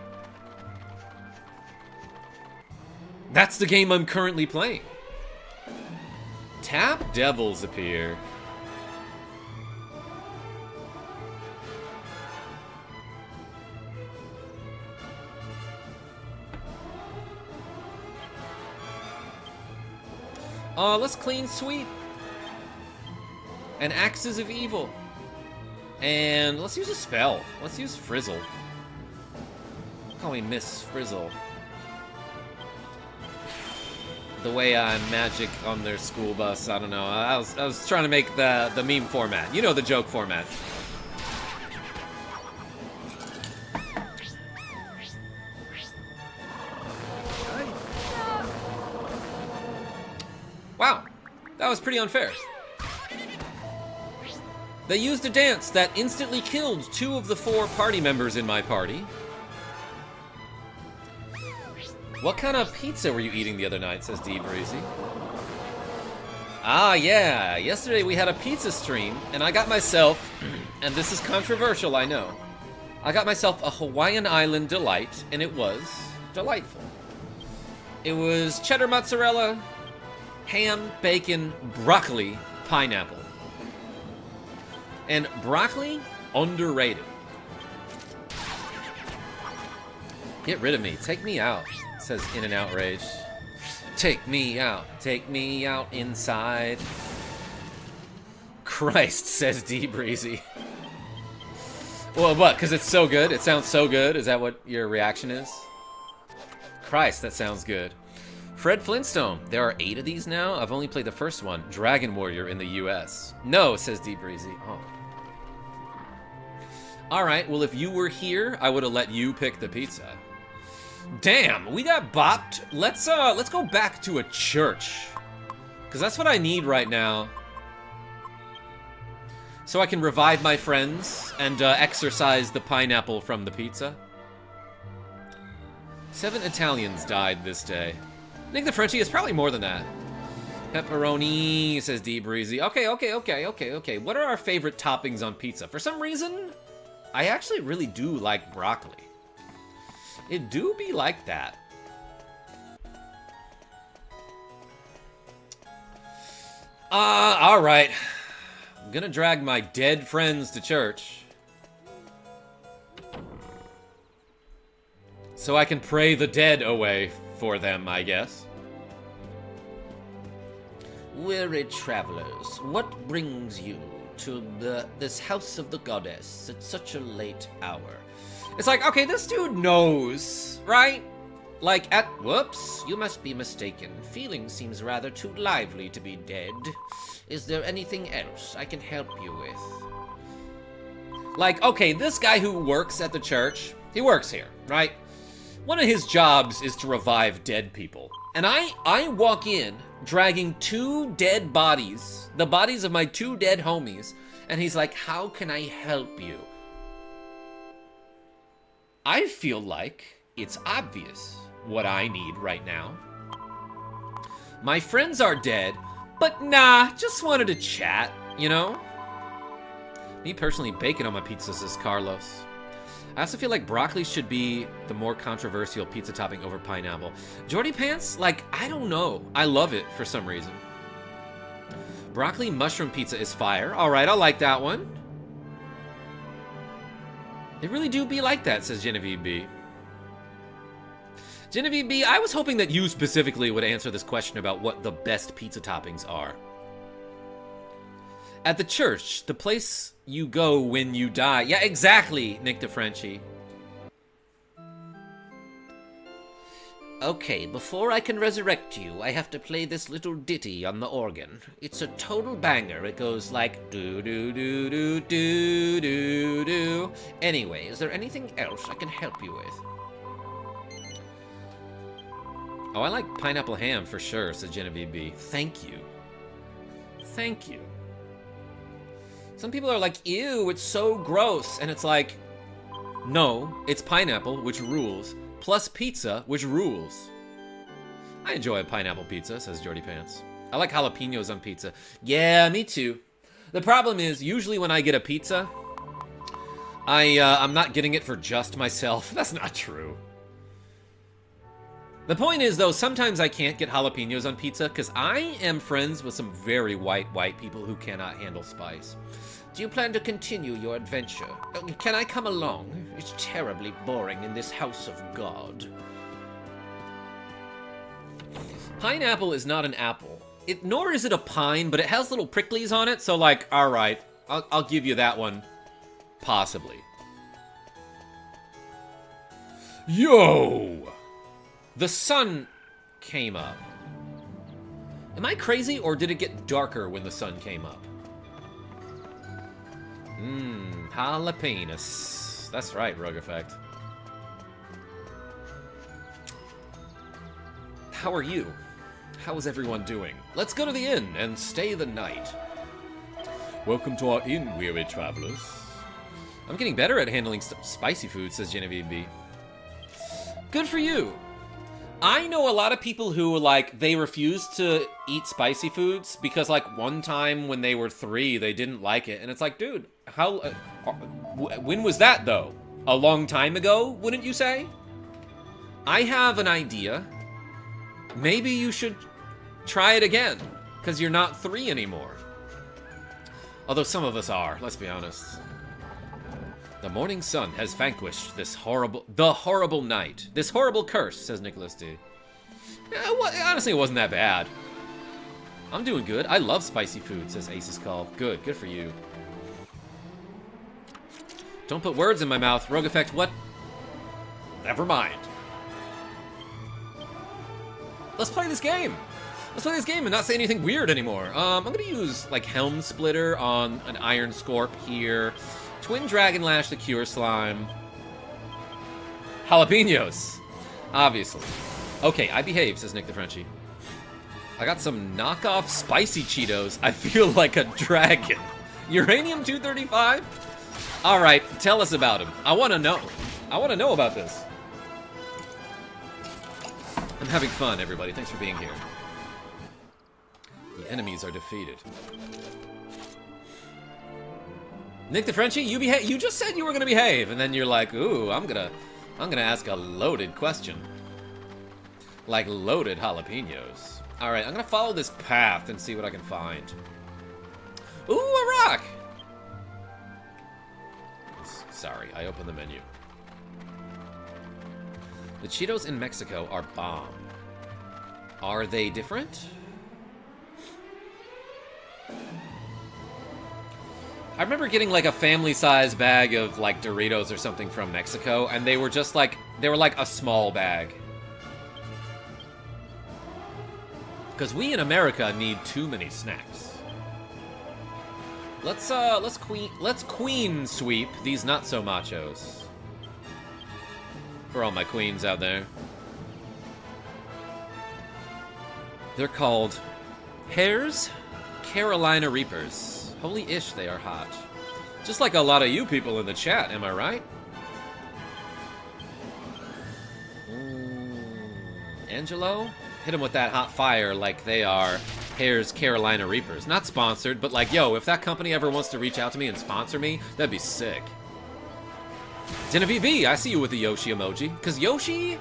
That's the game I'm currently playing. Tap devils appear. Let's clean sweep. And Axes of Evil. And let's use a spell. Let's use Frizzle. Call me Miss Frizzle. The way I magic on their school bus, I don't know. I was trying to make the meme format. You know, the joke format. Wow, that was pretty unfair. They used a dance that instantly killed 2 of the 4 party members in my party. What kind of pizza were you eating the other night, says D Breezy. Ah, yeah, yesterday we had a pizza stream, and I got myself, and this is controversial, I know, I got myself a Hawaiian Island delight, and it was delightful. It was cheddar mozzarella, ham, bacon, broccoli, pineapple. And broccoli, underrated. Get rid of me. Take me out, says In and Outrage. Take me out inside. Christ, says D Breezy. Well, what? Because it's so good? It sounds so good? Is that what your reaction is? Christ, that sounds good. Fred Flintstone, there are 8 of these now? I've only played the first one, Dragon Warrior in the US. No, says D Breezy. Oh. Alright, well if you were here, I would have let you pick the pizza. Damn, we got bopped. Let's go back to a church. Because that's what I need right now. So I can revive my friends and exorcise the pineapple from the pizza. 7 Italians died this day. I think the Frenchie is probably more than that. Pepperoni, says D Breezy. Okay. What are our favorite toppings on pizza? For some reason, I actually really do like broccoli. It do be like that. Alright. I'm gonna drag my dead friends to church. So I can pray the dead away for them, I guess. Weary travelers, what brings you to this house of the goddess at such a late hour? It's like, okay, this dude knows, right? Like, Whoops, you must be mistaken. Feeling seems rather too lively to be dead. Is there anything else I can help you with? Like, okay, this guy who works at the church, he works here, right? One of his jobs is to revive dead people. And I walk in dragging 2 dead bodies, the bodies of my 2 dead homies, and he's like, how can I help you? I feel like it's obvious what I need right now. My friends are dead, but nah, just wanted to chat, you know? Me personally, bacon on my pizza, says Carlos. I also feel like broccoli should be the more controversial pizza topping over pineapple. Jordy Pants, like, I don't know. I love it for some reason. Broccoli mushroom pizza is fire. All right, I like that one. They really do be like that, says Genevieve B. Genevieve B, I was hoping that you specifically would answer this question about what the best pizza toppings are. At the church, the place you go when you die. Yeah, exactly, Nick DeFrenchie. Okay, before I can resurrect you, I have to play this little ditty on the organ. It's a total banger. It goes like do do do do do do do. Anyway, is there anything else I can help you with? Oh, I like pineapple ham for sure, says Genevieve B. Thank you. Thank you. Some people are like, ew, it's so gross. And it's like, no, it's pineapple, which rules, plus pizza, which rules. I enjoy a pineapple pizza, says Jordy Pants. I like jalapenos on pizza. Yeah, me too. The problem is, usually when I get a pizza, I'm not getting it for just myself. That's not true. The point is, though, sometimes I can't get jalapenos on pizza because I am friends with some very white people who cannot handle spice. Do you plan to continue your adventure? Can I come along? It's terribly boring in this house of God. Pineapple is not an apple. Nor is it a pine, but it has little pricklies on it, so like, alright, I'll give you that one. Possibly. Yo! The sun came up. Am I crazy, or did it get darker when the sun came up? Jalapenos. That's right, Rogue Effect. How are you? How is everyone doing? Let's go to the inn and stay the night. Welcome to our inn, weary travelers. I'm getting better at handling spicy food, says Genevieve B. Good for you. I know a lot of people who, like, they refuse to eat spicy foods because, like, one time when they were 3, they didn't like it. And it's like, dude, how... when was that, though? A long time ago, wouldn't you say? I have an idea. Maybe you should try it again, because you're not 3 anymore. Although some of us are, let's be honest. The morning sun has vanquished the horrible night. This horrible curse, says Nicholas D. Yeah, honestly, it wasn't that bad. I'm doing good. I love spicy food, says Ace's Call. Good for you. Don't put words in my mouth. Rogue Effect, what? Never mind. Let's play this game. Let's play this game and not say anything weird anymore. I'm gonna use, like, Helm Splitter on an Iron Scorp here. Twin Dragon Lash the Cure Slime. Jalapenos. Obviously. Okay, I behave, says Nick the Frenchie. I got some knockoff spicy Cheetos. I feel like a dragon. Uranium-235? Alright, tell us about him. I want to know. I want to know about this. I'm having fun, everybody. Thanks for being here. The enemies are defeated. Nick the Frenchie, you just said you were gonna behave, and then you're like, ooh, I'm gonna ask a loaded question. Like loaded jalapenos. Alright, I'm gonna follow this path and see what I can find. Ooh, a rock! Sorry, I opened the menu. The Cheetos in Mexico are bomb. Are they different? I remember getting like a family-size bag of like Doritos or something from Mexico, and they were just like, they were like a small bag. Because we in America need too many snacks. Let's queen sweep these not so machos. For all my queens out there. They're called Hares Carolina Reapers. Holy ish, they are hot. Just like a lot of you people in the chat, am I right? Angelo? Hit him with that hot fire like they are Hare's Carolina Reapers. Not sponsored, but like, yo, if that company ever wants to reach out to me and sponsor me, that'd be sick. Genevieve B, I see you with the Yoshi emoji. Because Yoshi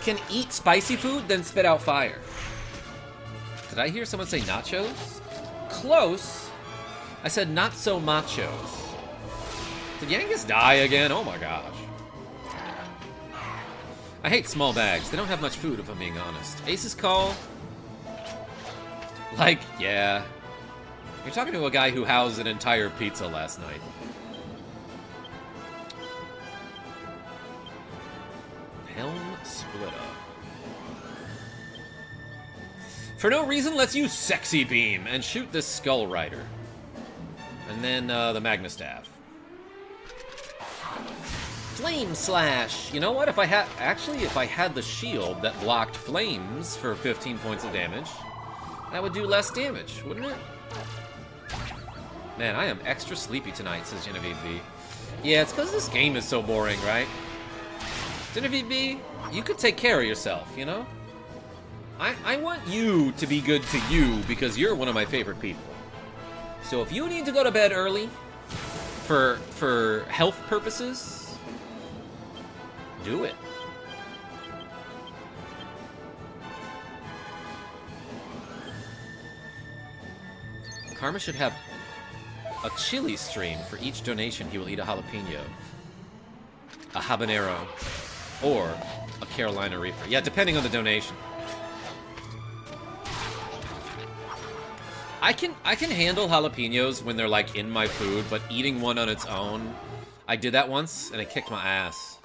can eat spicy food, then spit out fire. Did I hear someone say nachos? Close. I said not so machos. Did Yangus die again? Oh my gosh. I hate small bags. They don't have much food, if I'm being honest. Ace's call? Like, yeah. You're talking to a guy who housed an entire pizza last night. Helm Splitter. For no reason, let's use Sexy Beam and shoot this Skull Rider. And then the Magna Staff. Flame Slash! You know what? If I had the shield that blocked flames for 15 points of damage, that would do less damage, wouldn't it? Man, I am extra sleepy tonight, says Genevieve B. Yeah, it's because this game is so boring, right? Genevieve B, you could take care of yourself, you know? I want you to be good to you because you're one of my favorite people. So if you need to go to bed early for health purposes, do it. Karma should have a chili stream. For each donation, he will eat a jalapeno, a habanero, or a Carolina Reaper. Yeah, depending on the donation. I can handle jalapenos when they're like in my food, but eating one on its own, I did that once and it kicked my ass.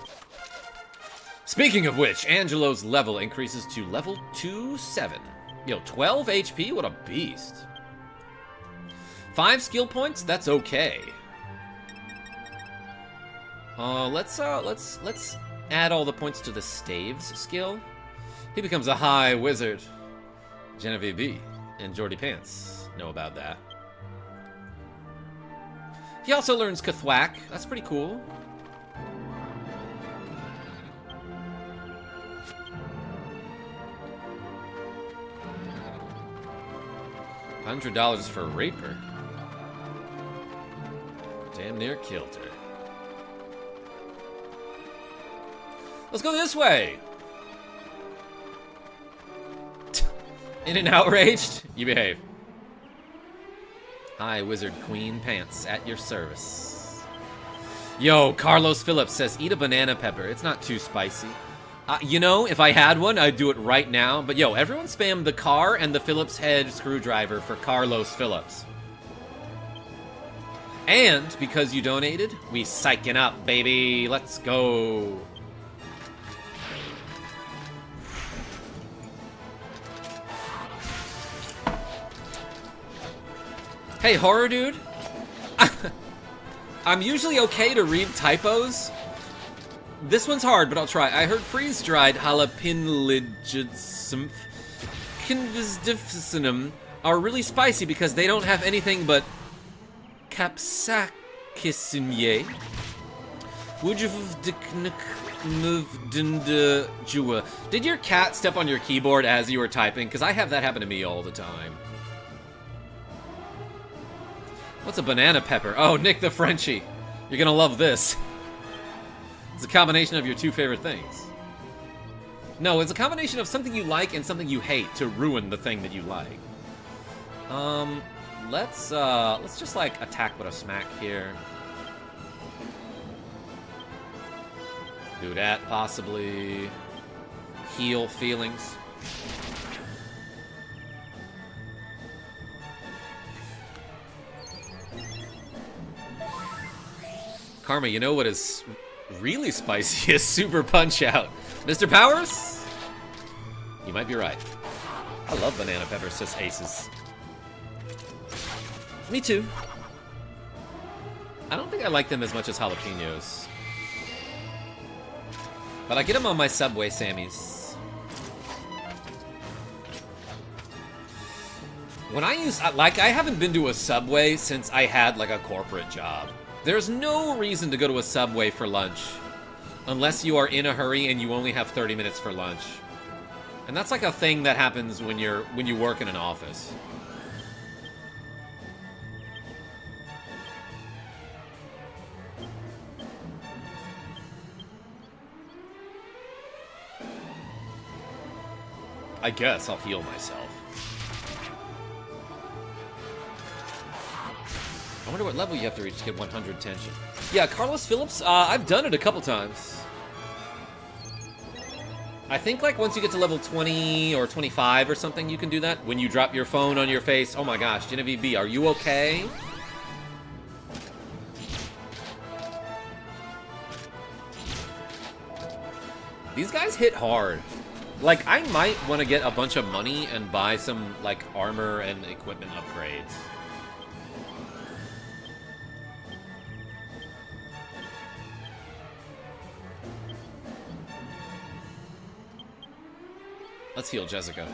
Speaking of which, Angelo's level increases to level 27. Yo, 12 HP? What a beast. 5 skill points? That's okay. Let's add all the points to the Staves skill. He becomes a high wizard. Genevieve B and Jordy Pants know about that. He also learns Kathwack. That's pretty cool. $100 for Raper. Damn near killed her. Let's go this way. In and outraged? You behave. Hi, Wizard Queen Pants, at your service. Yo, Carlos Phillips says, eat a banana pepper. It's not too spicy. You know, if I had one, I'd do it right now. But yo, everyone spam the car and the Phillips head screwdriver for Carlos Phillips. And because you donated, we psyching up, baby. Let's go. Hey, horror dude. I'm usually okay to read typos, This one's hard, but I'll try. I heard freeze-dried jalapeno convictionum are really spicy because they don't have anything but capsaicin. Did your cat step on your keyboard as you were typing? Because I have that happen to me all the time. What's a banana pepper? Oh, Nick the Frenchie. You're gonna love this. It's a combination of your two favorite things. No, it's a combination of something you like and something you hate to ruin the thing that you like. Let's just like attack with a smack here. Do that, possibly. Heal feelings. Karma, you know what is really spicy is Super Punch-Out. Mr. Powers? You might be right. I love banana peppers, says Aces. Me too. I don't think I like them as much as jalapenos. But I get them on my Subway Sammys. When I use, like, I haven't been to a Subway since I had, like, a corporate job. There's no reason to go to a Subway for lunch. Unless you are in a hurry and you only have 30 minutes for lunch. And that's like a thing that happens when you work in an office. I guess I'll heal myself. I wonder what level you have to reach to get 100 tension. Yeah, Carlos Phillips, I've done it a couple times. I think like once you get to level 20 or 25 or something, you can do that. When you drop your phone on your face. Oh my gosh, Genevieve B, are you okay? These guys hit hard. Like, I might want to get a bunch of money and buy some, like, armor and equipment upgrades. Let's heal Jessica.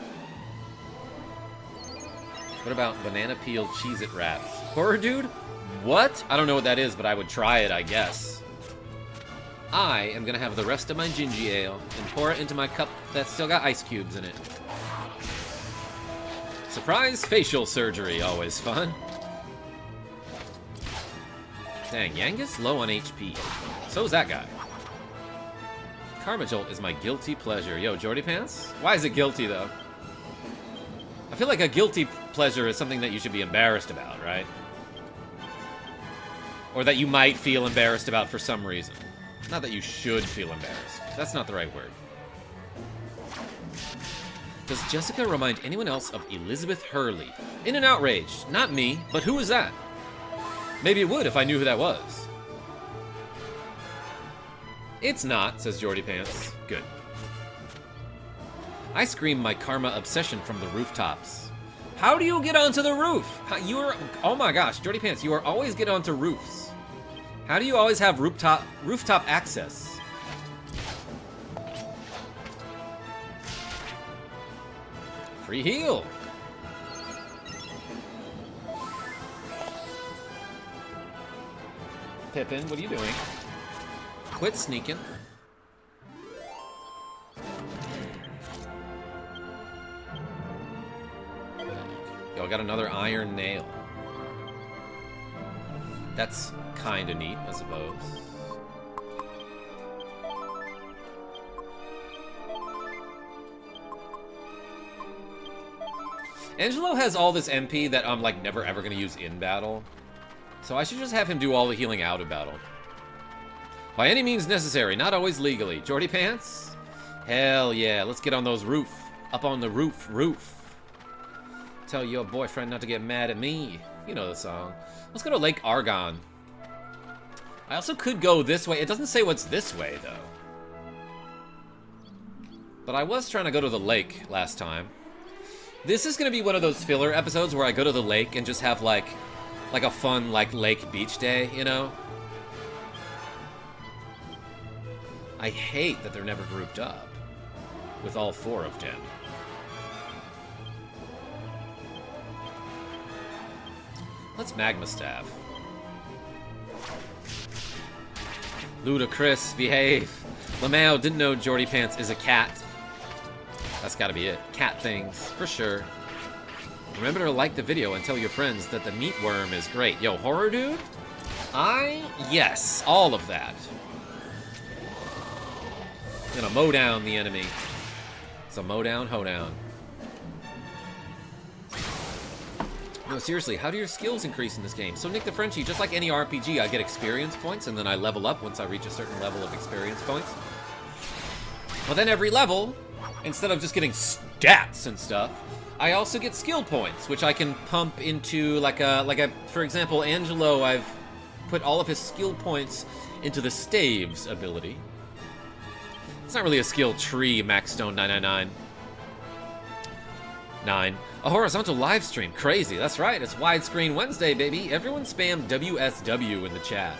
What about banana peel Cheez-It wraps? Horror dude? What? I don't know what that is, but I would try it, I guess. I am gonna have the rest of my ginger ale and pour it into my cup that's still got ice cubes in it. Surprise facial surgery, always fun. Dang, Yangus low on HP. So is that guy. KarmaJolt is my guilty pleasure. Yo, Jordy Pants? Why is it guilty, though? I feel like a guilty pleasure is something that you should be embarrassed about, right? Or that you might feel embarrassed about for some reason. Not that you should feel embarrassed. That's not the right word. Does Jessica remind anyone else of Elizabeth Hurley? In and outraged. Not me, but who is that? Maybe it would if I knew who that was. It's not, says Jordy Pants. Good. I scream my karma obsession from the rooftops. How do you get onto the roof? Oh my gosh, Jordy Pants, you are always get onto roofs. How do you always have rooftop access? Free heal. Pippin, what are you doing? Quit sneaking. Yo, I got another iron nail. That's kinda neat, I suppose. Angelo has all this MP that I'm like never ever gonna use in battle. So I should just have him do all the healing out of battle. By any means necessary, not always legally. Jordy Pants? Hell yeah, let's get on those roof. Up on the roof. Tell your boyfriend not to get mad at me. You know the song. Let's go to Lake Argonne. I also could go this way. It doesn't say what's this way, though. But I was trying to go to the lake last time. This is going to be one of those filler episodes where I go to the lake and just have, like a fun, like, lake beach day, you know? I hate that they're never grouped up with all 4 of them. Let's Magma Staff. Ludicrous, behave. Lamau didn't know Jordy Pants is a cat. That's gotta be it. Cat things, for sure. Remember to like the video and tell your friends that the meat worm is great. Yo, horror dude? Yes, all of that. Gonna mow down the enemy. It's a mow down, hoedown. No, seriously, how do your skills increase in this game? So, Nick the Frenchie, just like any RPG, I get experience points, and then I level up once I reach a certain level of experience points. But then every level, instead of just getting stats and stuff, I also get skill points, which I can pump into like a, for example, Angelo, I've put all of his skill points into the Staves ability. It's not really a skill tree, Maxstone 999. 9. A horizontal live stream. Crazy. That's right. It's Widescreen Wednesday, baby. Everyone spam WSW in the chat.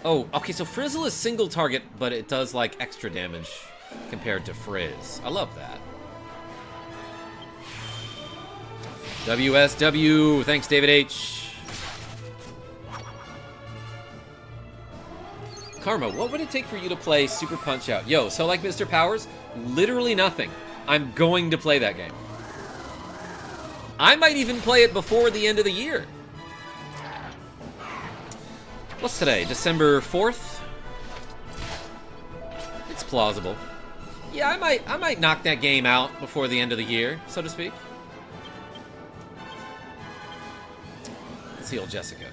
Oh, okay, so Frizzle is single target, but it does, like, extra damage compared to Frizz. I love that. WSW. Thanks, David H. Karma, what would it take for you to play Super Punch-Out? Yo, so like Mr. Powers, literally nothing. I'm going to play that game. I might even play it before the end of the year. What's today? December 4th? It's plausible. Yeah, I might knock that game out before the end of the year, so to speak. Let's heal Jessica.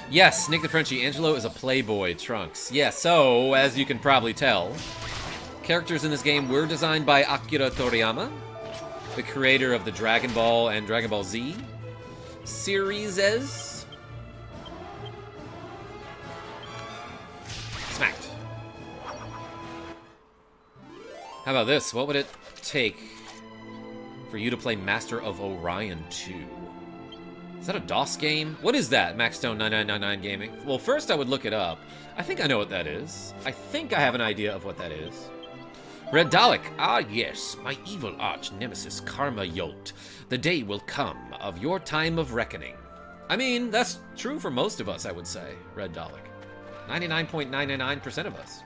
Yes, Nick the Frenchie, Angelo is a Playboy Trunks. Yeah, so, as you can probably tell, characters in this game were designed by Akira Toriyama, the creator of the Dragon Ball and Dragon Ball Z series. Smacked. How about this? What would it take for you to play Master of Orion 2? Is that a DOS game? What is that, Maxstone9999 Gaming? Well, first I would look it up. I think I know what that is. I think I have an idea of what that is. Red Dalek. Ah, yes, my evil arch nemesis, KarmaJolt. The day will come of your time of reckoning. I mean, that's true for most of us, I would say, Red Dalek. 99.999% of us.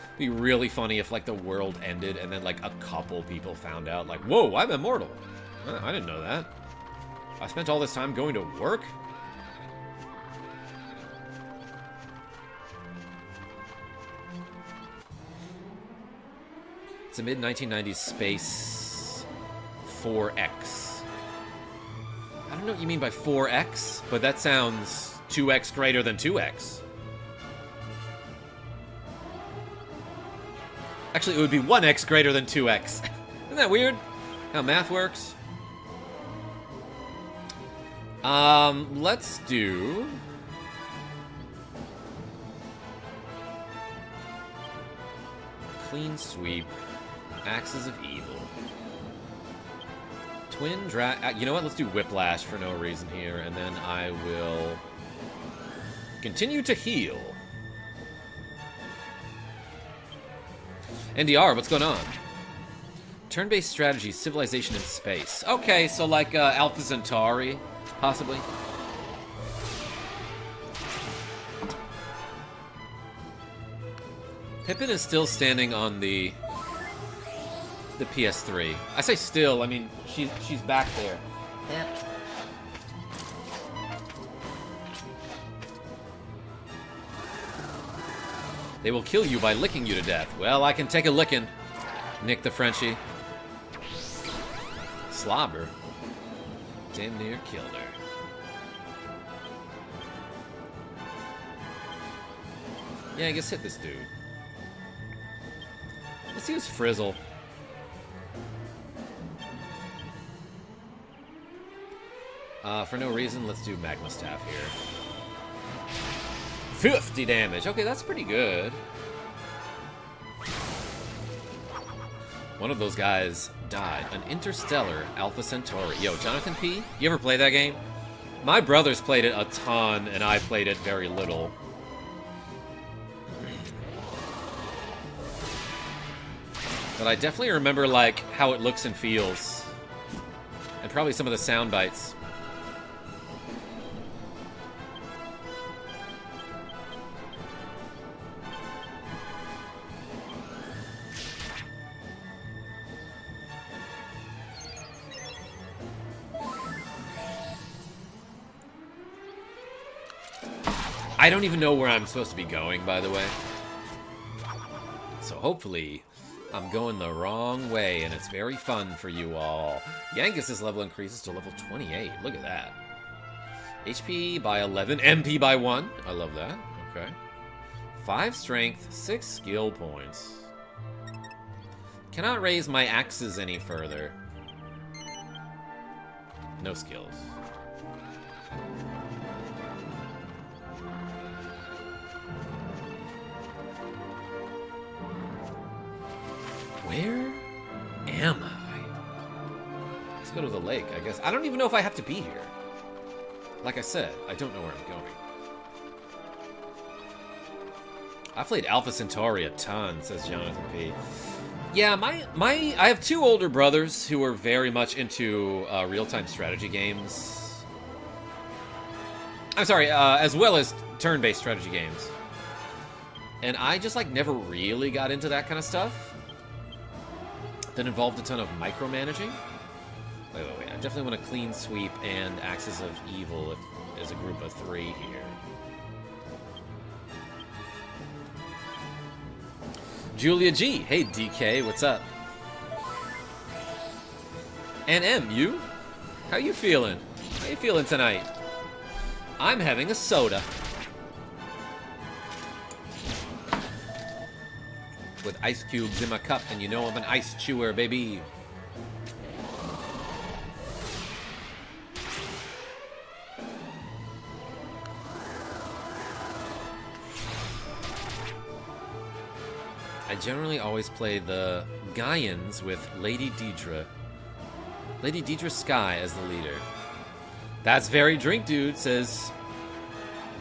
It'd be really funny if, like, the world ended and then, like, a couple people found out, like, whoa, I'm immortal. I didn't know that. I spent all this time going to work? It's a mid-1990s space 4X. I don't know what you mean by 4X, but that sounds 2X greater than 2X. Actually, it would be 1X greater than 2X. Isn't that weird? How math works? Let's do... Clean Sweep. Axes of Evil. Twin Drag... you know what? Let's do Whiplash for no reason here, and then I will... continue to heal. NDR, what's going on? Turn-based strategy, civilization in space. Okay, so like Alpha Centauri, possibly. Pippin is still standing on the PS3. I say still, I mean she's back there. Yeah. They will kill you by licking you to death. Well, I can take a licking, Nick the Frenchie. Slobber. Damn near killed her. Yeah, I guess hit this dude. Let's use Frizzle. For no reason, let's do Magma Staff here. 50 damage. Okay, that's pretty good. One of those guys died. An interstellar Alpha Centauri. Yo, Jonathan P., you ever play that game? My brothers played it a ton, and I played it very little. But I definitely remember, like, how it looks and feels. And probably some of the sound bites. I don't even know where I'm supposed to be going, by the way. So hopefully, I'm going the wrong way, and it's very fun for you all. Yankees' level increases to level 28. Look at that. HP by 11, MP by 1. I love that. Okay. 5 strength, 6 skill points. Cannot raise my axes any further. No skills. Where am I? Let's go to the lake, I guess. I don't even know if I have to be here. Like I said, I don't know where I'm going. I played Alpha Centauri a ton, says Jonathan P. Yeah, I have 2 older brothers who are very much into real-time strategy games. I'm sorry, as well as turn-based strategy games. And I just, like, never really got into that kind of stuff. That involved a ton of micromanaging. Wait. I definitely want a clean sweep and Axis of Evil as a group of 3 here. Julia G. Hey, DK, what's up? And M, you? How you feeling? How you feeling tonight? I'm having a soda. With ice cubes in my cup, and you know I'm an ice chewer, baby. I generally always play the Gaians with Lady Deidre. Lady Deidre Sky as the leader. That's very drink, dude, says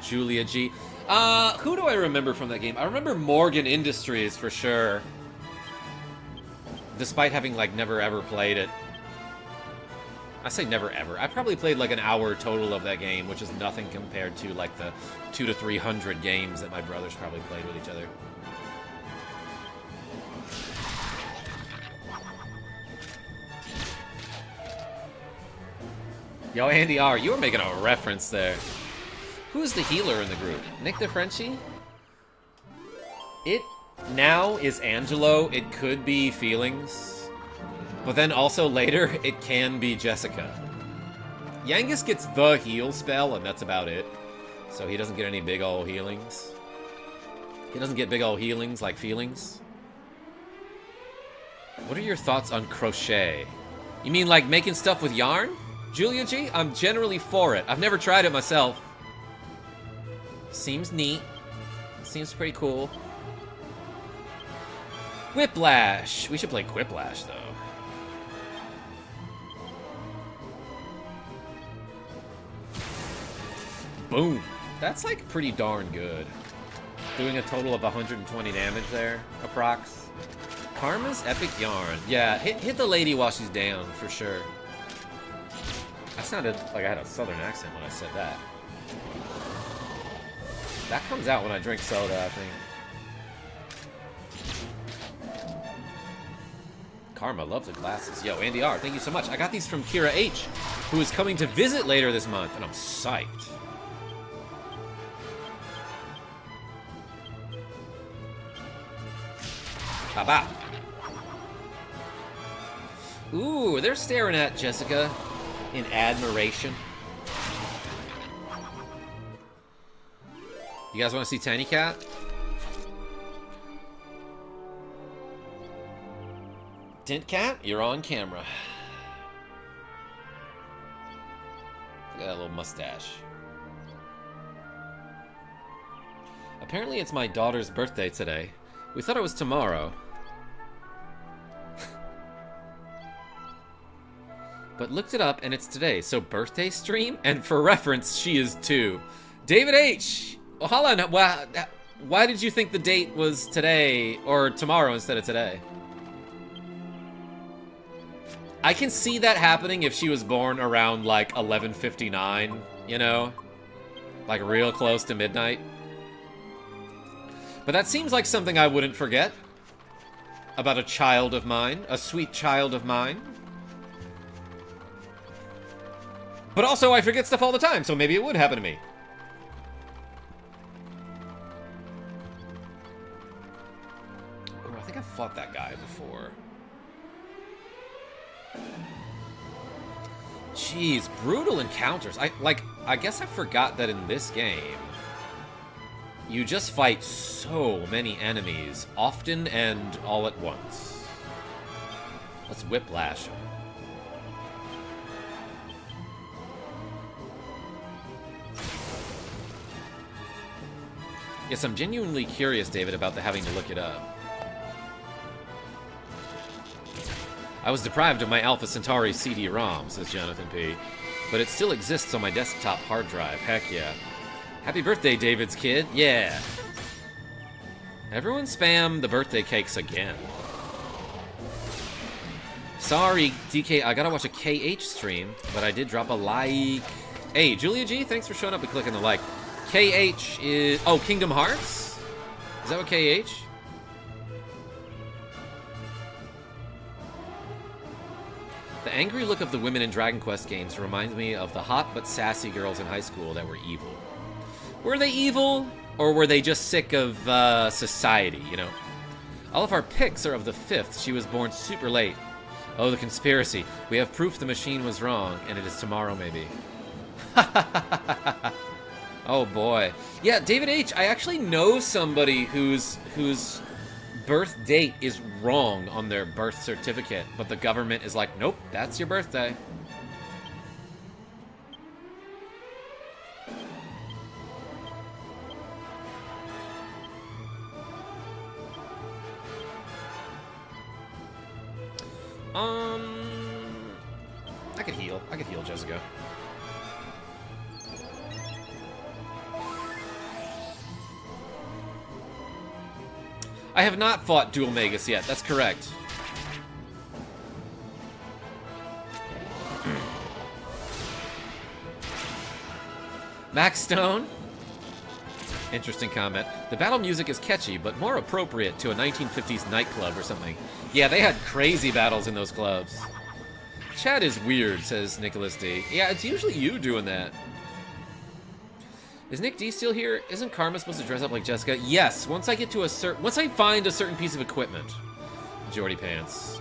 Julia G. Who do I remember from that game? I remember Morgan Industries for sure. Despite having, like, never ever played it. I say never ever. I probably played, like, an hour total of that game, which is nothing compared to, like, the 200 to 300 games that my brothers probably played with each other. Yo, Andy R., you were making a reference there. Who's the healer in the group? Nick the Frenchie? It now is Angelo. It could be Feelings. But then also later, it can be Jessica. Yangus gets the heal spell, and that's about it. So he doesn't get any big ol' healings. He doesn't get big ol' healings like Feelings. What are your thoughts on crochet? You mean like making stuff with yarn? Julia G? I'm generally for it. I've never tried it myself. Seems neat. Seems pretty cool. Whiplash. We should play Quiplash, though. Boom. That's, like, pretty darn good. Doing a total of 120 damage there, approx. Karma's Epic Yarn. Yeah, hit the lady while she's down, for sure. I sounded like I had a southern accent when I said that. That comes out when I drink soda, I think. Karma loves the glasses. Yo, Andy R., thank you so much. I got these from Kira H., who is coming to visit later this month, and I'm psyched. Ba-ba. Ooh, they're staring at Jessica in admiration. You guys want to see Tiny Cat? Tint Cat, you're on camera. Look at that little mustache. Apparently it's my daughter's birthday today. We thought it was tomorrow. but looked it up and it's today. So birthday stream? And for reference, she is 2. David H! Well, hold on. Why did you think the date was today or tomorrow instead of today? I can see that happening if she was born around, like, 11:59, you know? Like, real close to midnight. But that seems like something I wouldn't forget. About a child of mine. A sweet child of mine. But also, I forget stuff all the time, so maybe it would happen to me. Ooh, I think I've fought that guy before. Jeez, brutal encounters. I guess I forgot that in this game, you just fight so many enemies, often and all at once. Let's whiplash him. Yes, I'm genuinely curious, David, about the having to look it up. I was deprived of my Alpha Centauri CD-ROM, says Jonathan P. But it still exists on my desktop hard drive. Heck yeah. Happy birthday, David's kid. Yeah. Everyone spam the birthday cakes again. Sorry, DK, I gotta watch a KH stream, but I did drop a like. Hey, Julia G, thanks for showing up and clicking the like. KH is... Oh, Kingdom Hearts? Is that what KH? The angry look of the women in Dragon Quest games reminds me of the hot but sassy girls in high school that were evil. Were they evil, or were they just sick of society, you know? All of our picks are of the 5th. She was born super late. Oh, the conspiracy. We have proof the machine was wrong, and it is tomorrow, maybe. Oh, boy. Yeah, David H., I actually know somebody whose birth date is wrong on their birth certificate, but the government is like, nope, that's your birthday. I could heal. I could heal Jessica. I have not fought Dual Magus yet, that's correct. Max Stone? Interesting comment. The battle music is catchy, but more appropriate to a 1950s nightclub or something. Yeah, they had crazy battles in those clubs. Chat is weird, says Nicholas D. Yeah, it's usually you doing that. Is Nick D still here? Isn't Karma supposed to dress up like Jessica? Yes, once I get to a certain... Once I find a certain piece of equipment. Jordy Pants.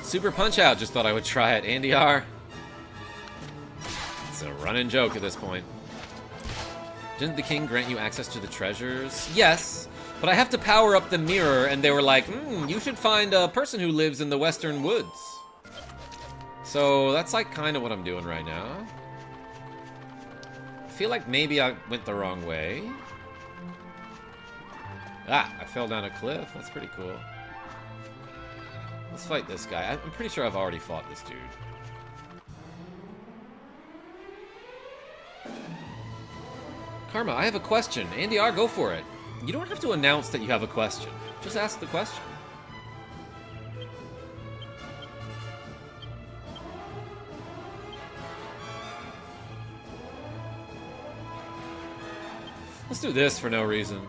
Super Punch-Out, just thought I would try it. Andy R. It's a running joke at this point. Didn't the king grant you access to the treasures? Yes, but I have to power up the mirror, and they were like, you should find a person who lives in the western woods. So that's like kind of what I'm doing right now. I feel like maybe I went the wrong way. Ah, I fell down a cliff. That's pretty cool. Let's fight this guy. I'm pretty sure I've already fought this dude. Karma, I have a question. Andy R, go for it. You don't have to announce that you have a question. Just ask the question. Let's do this for no reason.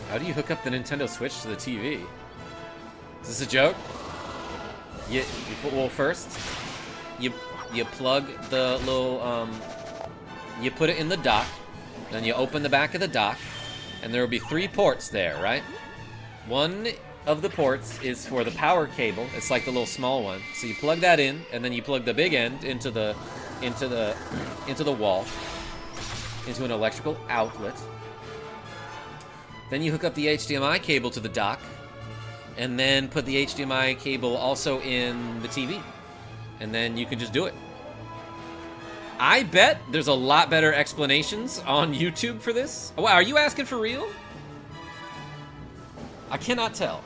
How do you hook up the Nintendo Switch to the TV? Is this a joke? Well, first, you plug the little, you put it in the dock, then you open the back of the dock, and there will be 3 ports there, right? One of the ports is for the power cable. It's like the little small one. So you plug that in, and then you plug the big end into the wall, into an electrical outlet. Then you hook up the HDMI cable to the dock. and then put the HDMI cable also in the TV. And then you can just do it. I bet there's a lot better explanations on YouTube for this. Oh, wow, are you asking for real? I cannot tell.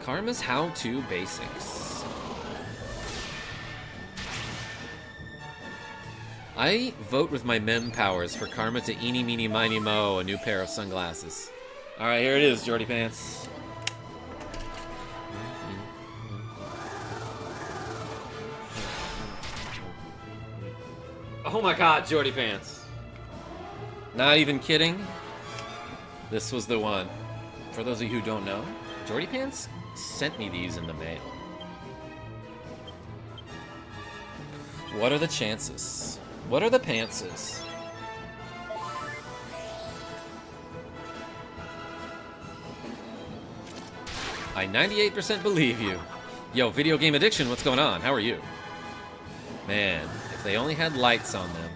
Karma's how-to basics. I vote with my mem powers for Karma to eeny, meeny, miny, mo, a new pair of sunglasses. Alright, here it is, Jordy Pants. Oh my god, Jordy Pants. Not even kidding. This was the one. For those of you who don't know, Jordy Pants sent me these in the mail. What are the chances? What are the pantses? I 98% believe you. Yo, video game addiction, what's going on? How are you? Man, if they only had lights on them,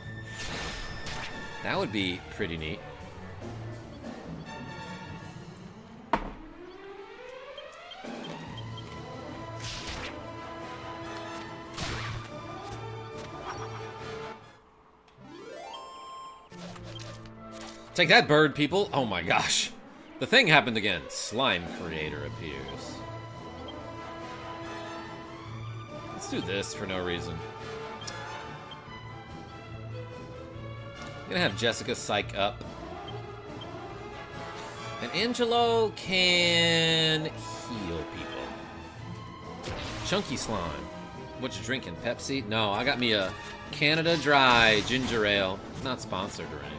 that would be pretty neat. Take that, bird people. Oh my gosh. The thing happened again. Slime creator appears. Let's do this for no reason. I'm gonna have Jessica psych up. And Angelo can heal people. Chunky slime. What you drinking? Pepsi? No, I got me a Canada Dry ginger ale. Not sponsored or anything.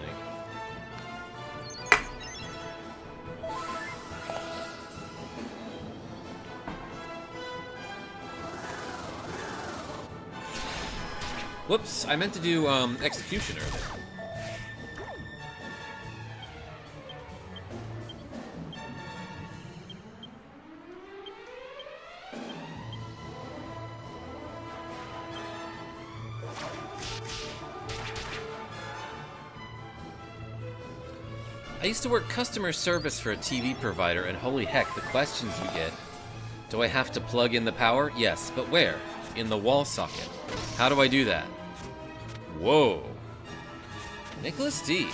Whoops, I meant to do Executioner there. I used to work customer service for a TV provider, and holy heck, the questions you get. Do I have to plug in the power? Yes, but where? In the wall socket. How do I do that? Whoa. Nicholas D.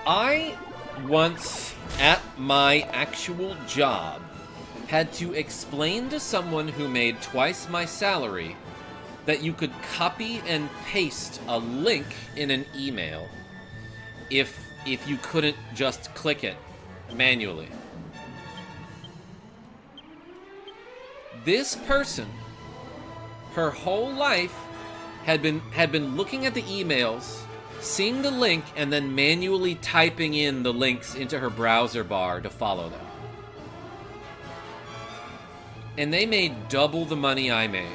I once, at my actual job, had to explain to someone who made twice my salary that you could copy and paste a link in an email if you couldn't just click it manually. This person, her whole life, had been looking at the emails, seeing the link, and then manually typing in the links into her browser bar to follow them. And they made double the money I made.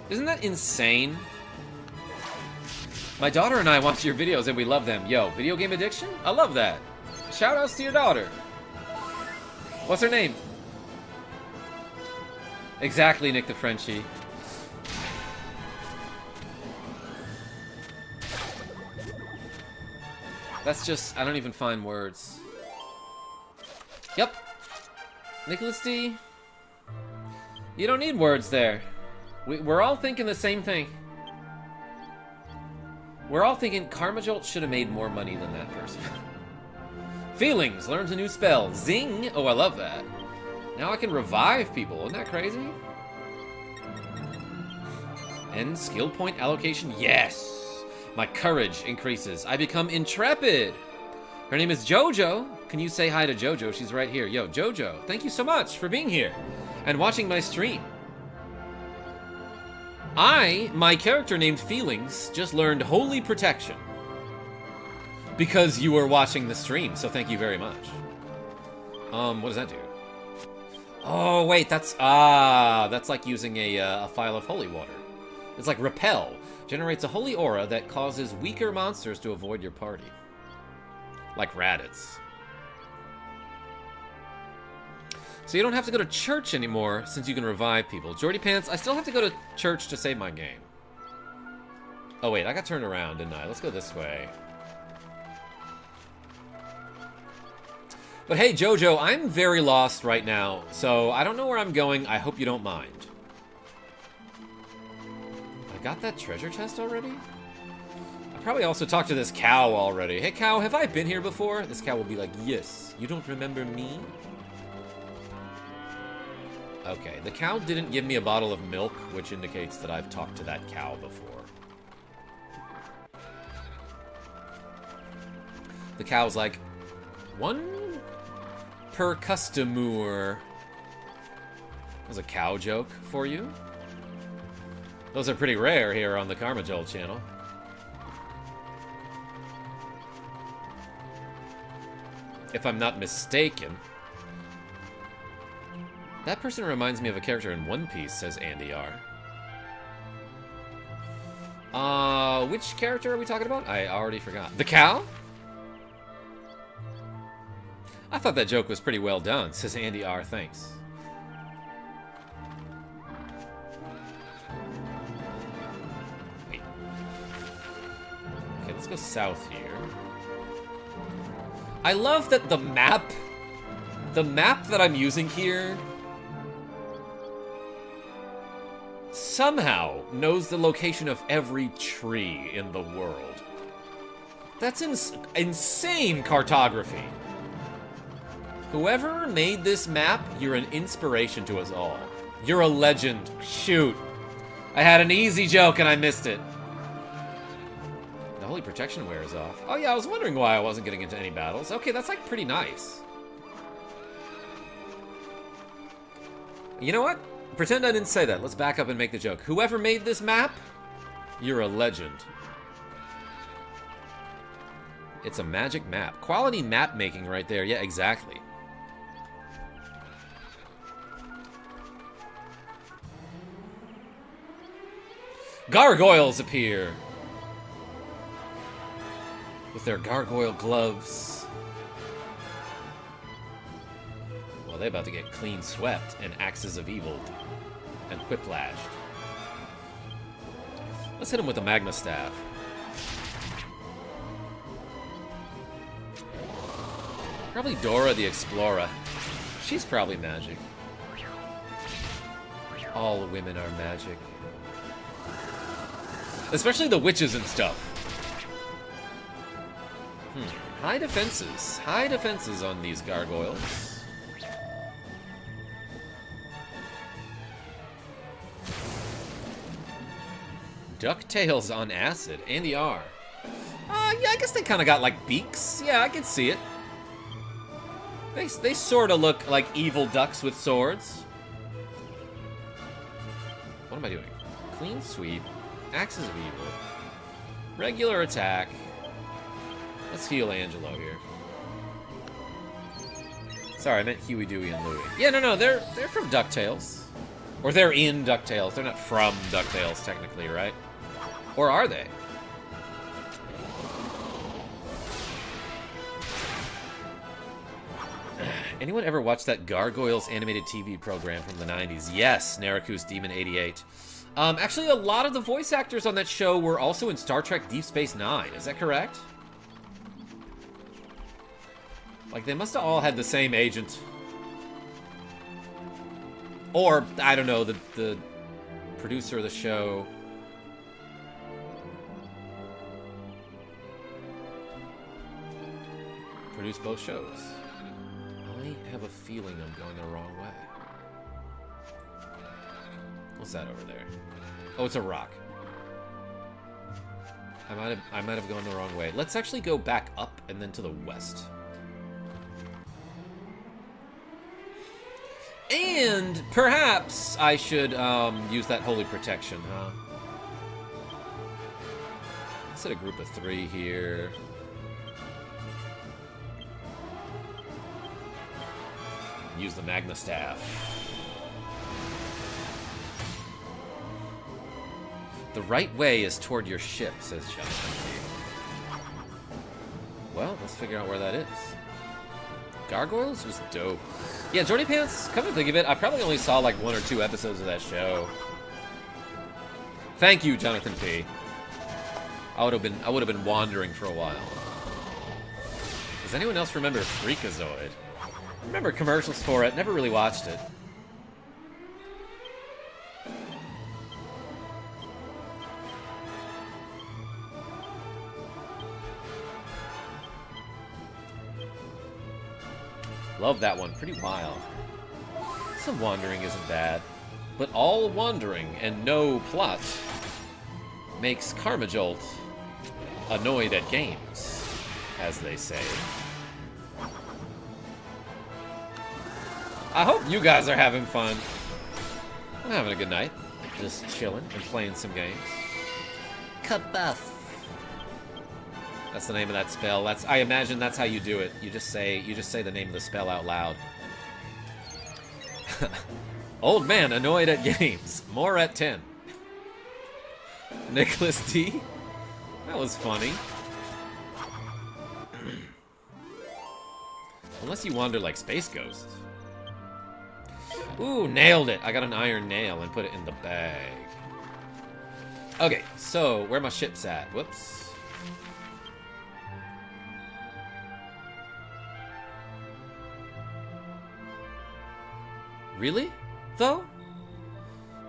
Isn't that insane? My daughter and I watch your videos and we love them. Yo, video game addiction? I love that. Shout outs to your daughter. What's her name? Exactly, Nick the Frenchie. That's just, I don't even find words. Yep. Nicholas D. You don't need words there. We're all thinking the same thing. We're all thinking KarmaJolt should have made more money than that person. Feelings, learns a new spell. Zing! Oh, I love that. Now I can revive people. Isn't that crazy? End skill point allocation. Yes! My courage increases. I become intrepid. Her name is Jojo. Can you say hi to Jojo? She's right here. Yo, Jojo, thank you so much for being here and watching my stream. My character named Feelings, just learned Holy Protection. Because you were watching the stream, so thank you very much. What does that do? Oh, wait, that's like using a file of holy water. It's like Repel. Generates a holy aura that causes weaker monsters to avoid your party. Like Raditz. So you don't have to go to church anymore since you can revive people. Jordy Pants, I still have to go to church to save my game. Oh wait, I got turned around, didn't I? Let's go this way. But hey, Jojo, I'm very lost right now, so I don't know where I'm going. I hope you don't mind. I got that treasure chest already? I probably also talked to this cow already. Hey, cow, have I been here before? This cow will be like, yes. You don't remember me? Okay, the cow didn't give me a bottle of milk, which indicates that I've talked to that cow before. The cow's like, 1 per customer. That was a cow joke for you. Those are pretty rare here on the KarmaJolt channel. If I'm not mistaken. That person reminds me of a character in One Piece, says Andy R. Which character are we talking about? I already forgot. The cow? I thought that joke was pretty well done, says Andy R. Thanks. Wait. Okay, let's go south here. I love that the map that I'm using here somehow knows the location of every tree in the world. That's insane cartography. Whoever made this map, you're an inspiration to us all. You're a legend. Shoot. I had an easy joke and I missed it. The holy protection wears off. Oh yeah, I was wondering why I wasn't getting into any battles. Okay, that's like pretty nice. You know what? Pretend I didn't say that. Let's back up and make the joke. Whoever made this map, you're a legend. It's a magic map. Quality map making right there. Yeah, exactly. Gargoyles appear. With their gargoyle gloves. Well, they're about to get clean swept and axes of evil and whiplashed. Let's hit them with a Magna Staff. Probably Dora the Explorer. She's probably magic. All women are magic. Especially the witches and stuff. High defenses. High defenses on these gargoyles. DuckTales on acid. Andy R. Yeah, I guess they kind of got like beaks. Yeah, I can see it. They sort of look like evil ducks with swords. What am I doing? Clean sweep. Axes of evil. Regular attack. Let's heal Angelo here. Sorry, I meant Huey, Dewey, and Louie. Yeah, no, they're from DuckTales. Or they're in DuckTales. They're not from DuckTales, technically, right? Or are they? Anyone ever watch that Gargoyles animated TV program from the 90s? Yes, Naraku's Demon 88. Actually, a lot of the voice actors on that show were also in Star Trek Deep Space Nine. Is that correct? Like, they must have all had the same agent. Or, I don't know, the producer of the show. Produced both shows. I have a feeling I'm going the wrong way. What's that over there? Oh, it's a rock. I might have gone the wrong way. Let's actually go back up and then to the west. And perhaps I should use that holy protection, huh? Let's set a group of 3 here. Use the Magna Staff. The right way is toward your ship, says Jonathan. Well, let's figure out where that is. Gargoyles was dope. Yeah, Jordy Pants, come to think of it, I probably only saw like 1 or 2 episodes of that show. Thank you, Jonathan P. I would have been wandering for a while. Does anyone else remember Freakazoid? I remember commercials for it, never really watched it. Love that one, pretty wild. Some wandering isn't bad, but all wandering and no plot makes KarmaJolt annoyed at games, as they say. I hope you guys are having fun. I'm having a good night, just chilling and playing some games. Kabuff. That's the name of that spell. I imagine that's how you do it. You just say the name of the spell out loud. Old man annoyed at games. More at 10. Nicholas D. That was funny. Unless you wander like Space Ghost. Ooh, nailed it. I got an iron nail and put it in the bag. Okay, so where my ship's at? Whoops. Really? Though?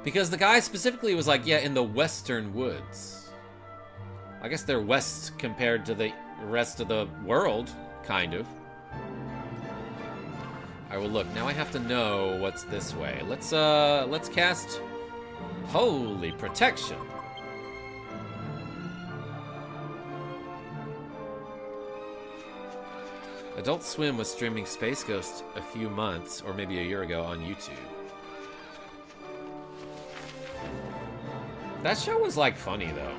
Because the guy specifically was like, yeah, in the western woods. I guess they're west compared to the rest of the world, kind of. Alright, well look, now I have to know what's this way. Let's cast Holy Protection. Adult Swim was streaming Space Ghost a few months, or maybe a year ago, on YouTube. That show was, like, funny, though.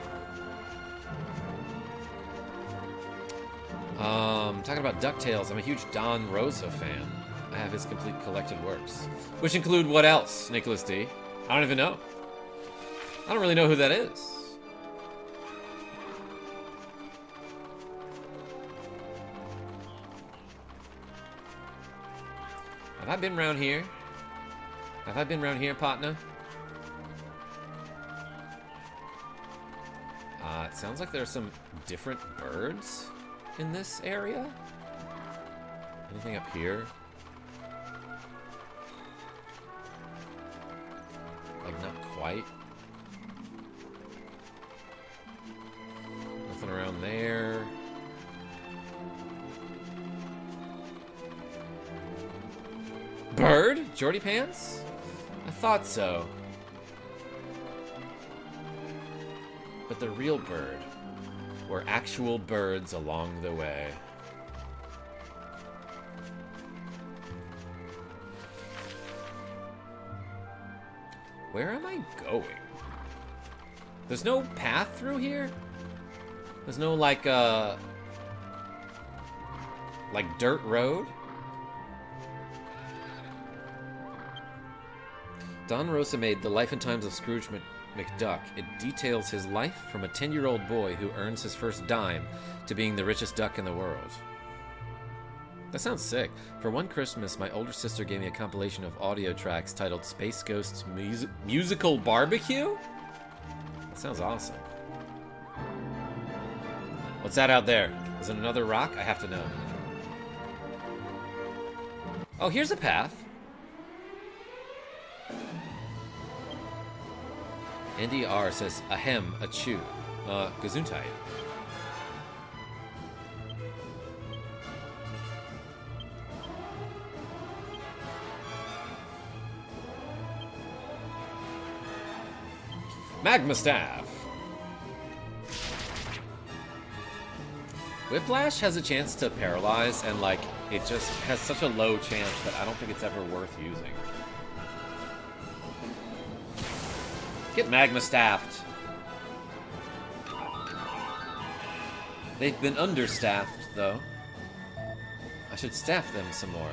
Talking about DuckTales, I'm a huge Don Rosa fan. I have his complete collected works. Which include what else, Nicholas D? I don't even know. I don't really know who that is. Have I been around here? Have I been around here, partner? It sounds like there are some different birds in this area. Anything up here? Like, not quite. Nothing around there. Bird? Jordy Pants? I thought so. But the real bird were actual birds along the way. Where am I going? There's no path through here? There's no, like dirt road? Don Rosa made The Life and Times of Scrooge McDuck. It details his life from a 10-year-old boy who earns his first dime to being the richest duck in the world. That sounds sick. For one Christmas, my older sister gave me a compilation of audio tracks titled Space Ghost's Musical Barbecue? That sounds awesome. What's that out there? Is it another rock? I have to know. Oh, here's a path. Andy R says, ahem, achoo. Gesundheit. Magma Staff. Whiplash has a chance to paralyze, and like, it just has such a low chance that I don't think it's ever worth using. Get Magma Staffed. They've been understaffed, though. I should staff them some more.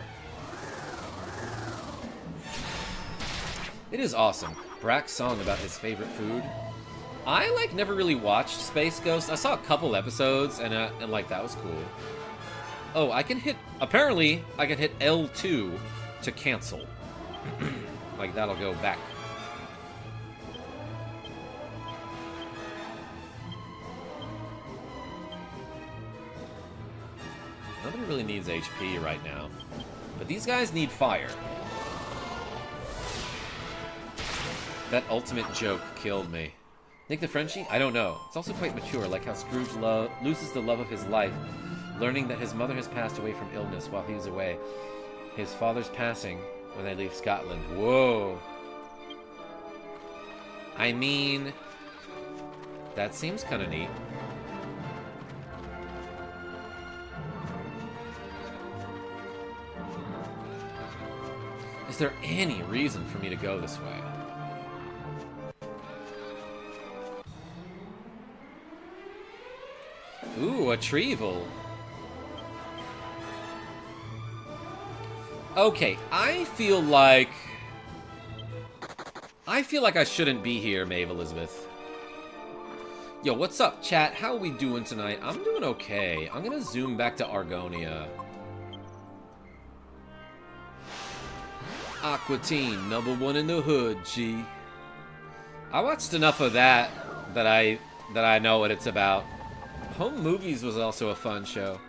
It is awesome. Brack's song about his favorite food. I, never really watched Space Ghost. I saw a couple episodes, and like, that was cool. Oh, I can hit... Apparently, I can hit L2 to cancel. Like, that'll go back. Nobody really needs HP right now. But these guys need fire. That ultimate joke killed me. Nick the Frenchie? I don't know. It's also quite mature, like how Scrooge loses the love of his life, learning that his mother has passed away from illness while he was away. His father's passing when they leave Scotland. Whoa. I mean, that seems kind of neat. Is there any reason for me to go this way? Ooh, a Trevel. Okay, I feel like I shouldn't be here, Maeve Elizabeth. Yo, what's up, chat? How are we doing tonight? I'm doing okay. I'm gonna zoom back to Argonia. Aqua Teen, #1 in the hood, G. I watched enough of that I know what it's about. Home Movies was also a fun show.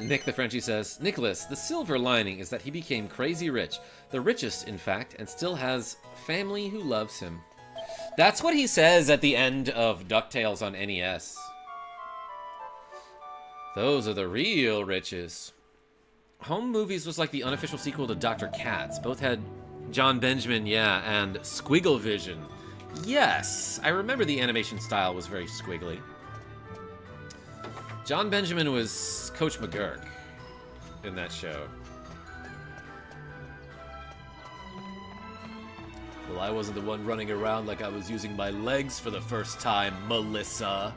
Nick the Frenchie says, Nicholas, the silver lining is that he became crazy rich. The richest, in fact, and still has family who loves him. That's what he says at the end of DuckTales on NES. Those are the real riches. Home Movies was like the unofficial sequel to Dr. Katz. Both had John Benjamin, yeah, and Squiggle Vision. Yes, I remember the animation style was very squiggly. John Benjamin was Coach McGurk in that show. Well, I wasn't the one running around like I was using my legs for the first time, Melissa.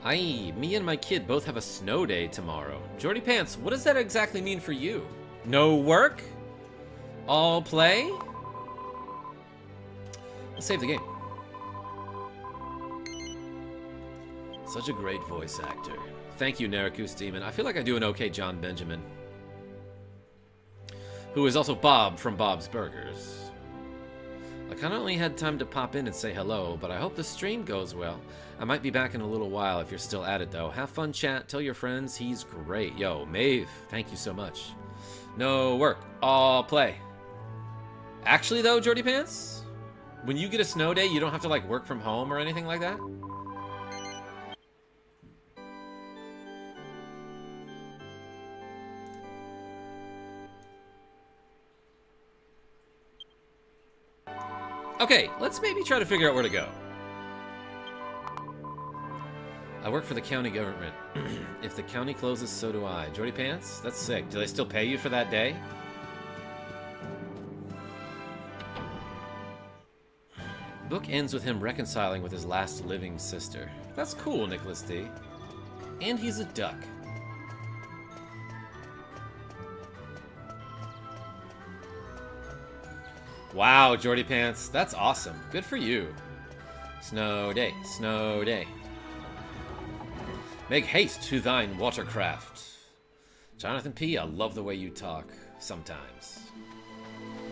Aye, me and my kid both have a snow day tomorrow. Jordy Pants, what does that exactly mean for you? No work? All play? Let's save the game. Such a great voice actor. Thank you, Narakus Demon. I feel like I do an okay John Benjamin. Who is also Bob from Bob's Burgers. I kinda only had time to pop in and say hello, but I hope the stream goes well. I might be back in a little while if you're still at it, though. Have fun, chat. Tell your friends he's great. Yo, Maeve, thank you so much. No work. All play. Actually, though, Jordy Pants, when you get a snow day, you don't have to, like, work from home or anything like that? Okay, let's maybe try to figure out where to go. I work for the county government. If the county closes, so do I. Jordy Pants? That's sick. Do they still pay you for that day? Book ends with him reconciling with his last living sister. That's cool, Nicholas D. And he's a duck. Wow, Jordy Pants. That's awesome. Good for you. Snow day, snow day. Make haste to thine watercraft. Jonathan P., I love the way you talk. Sometimes.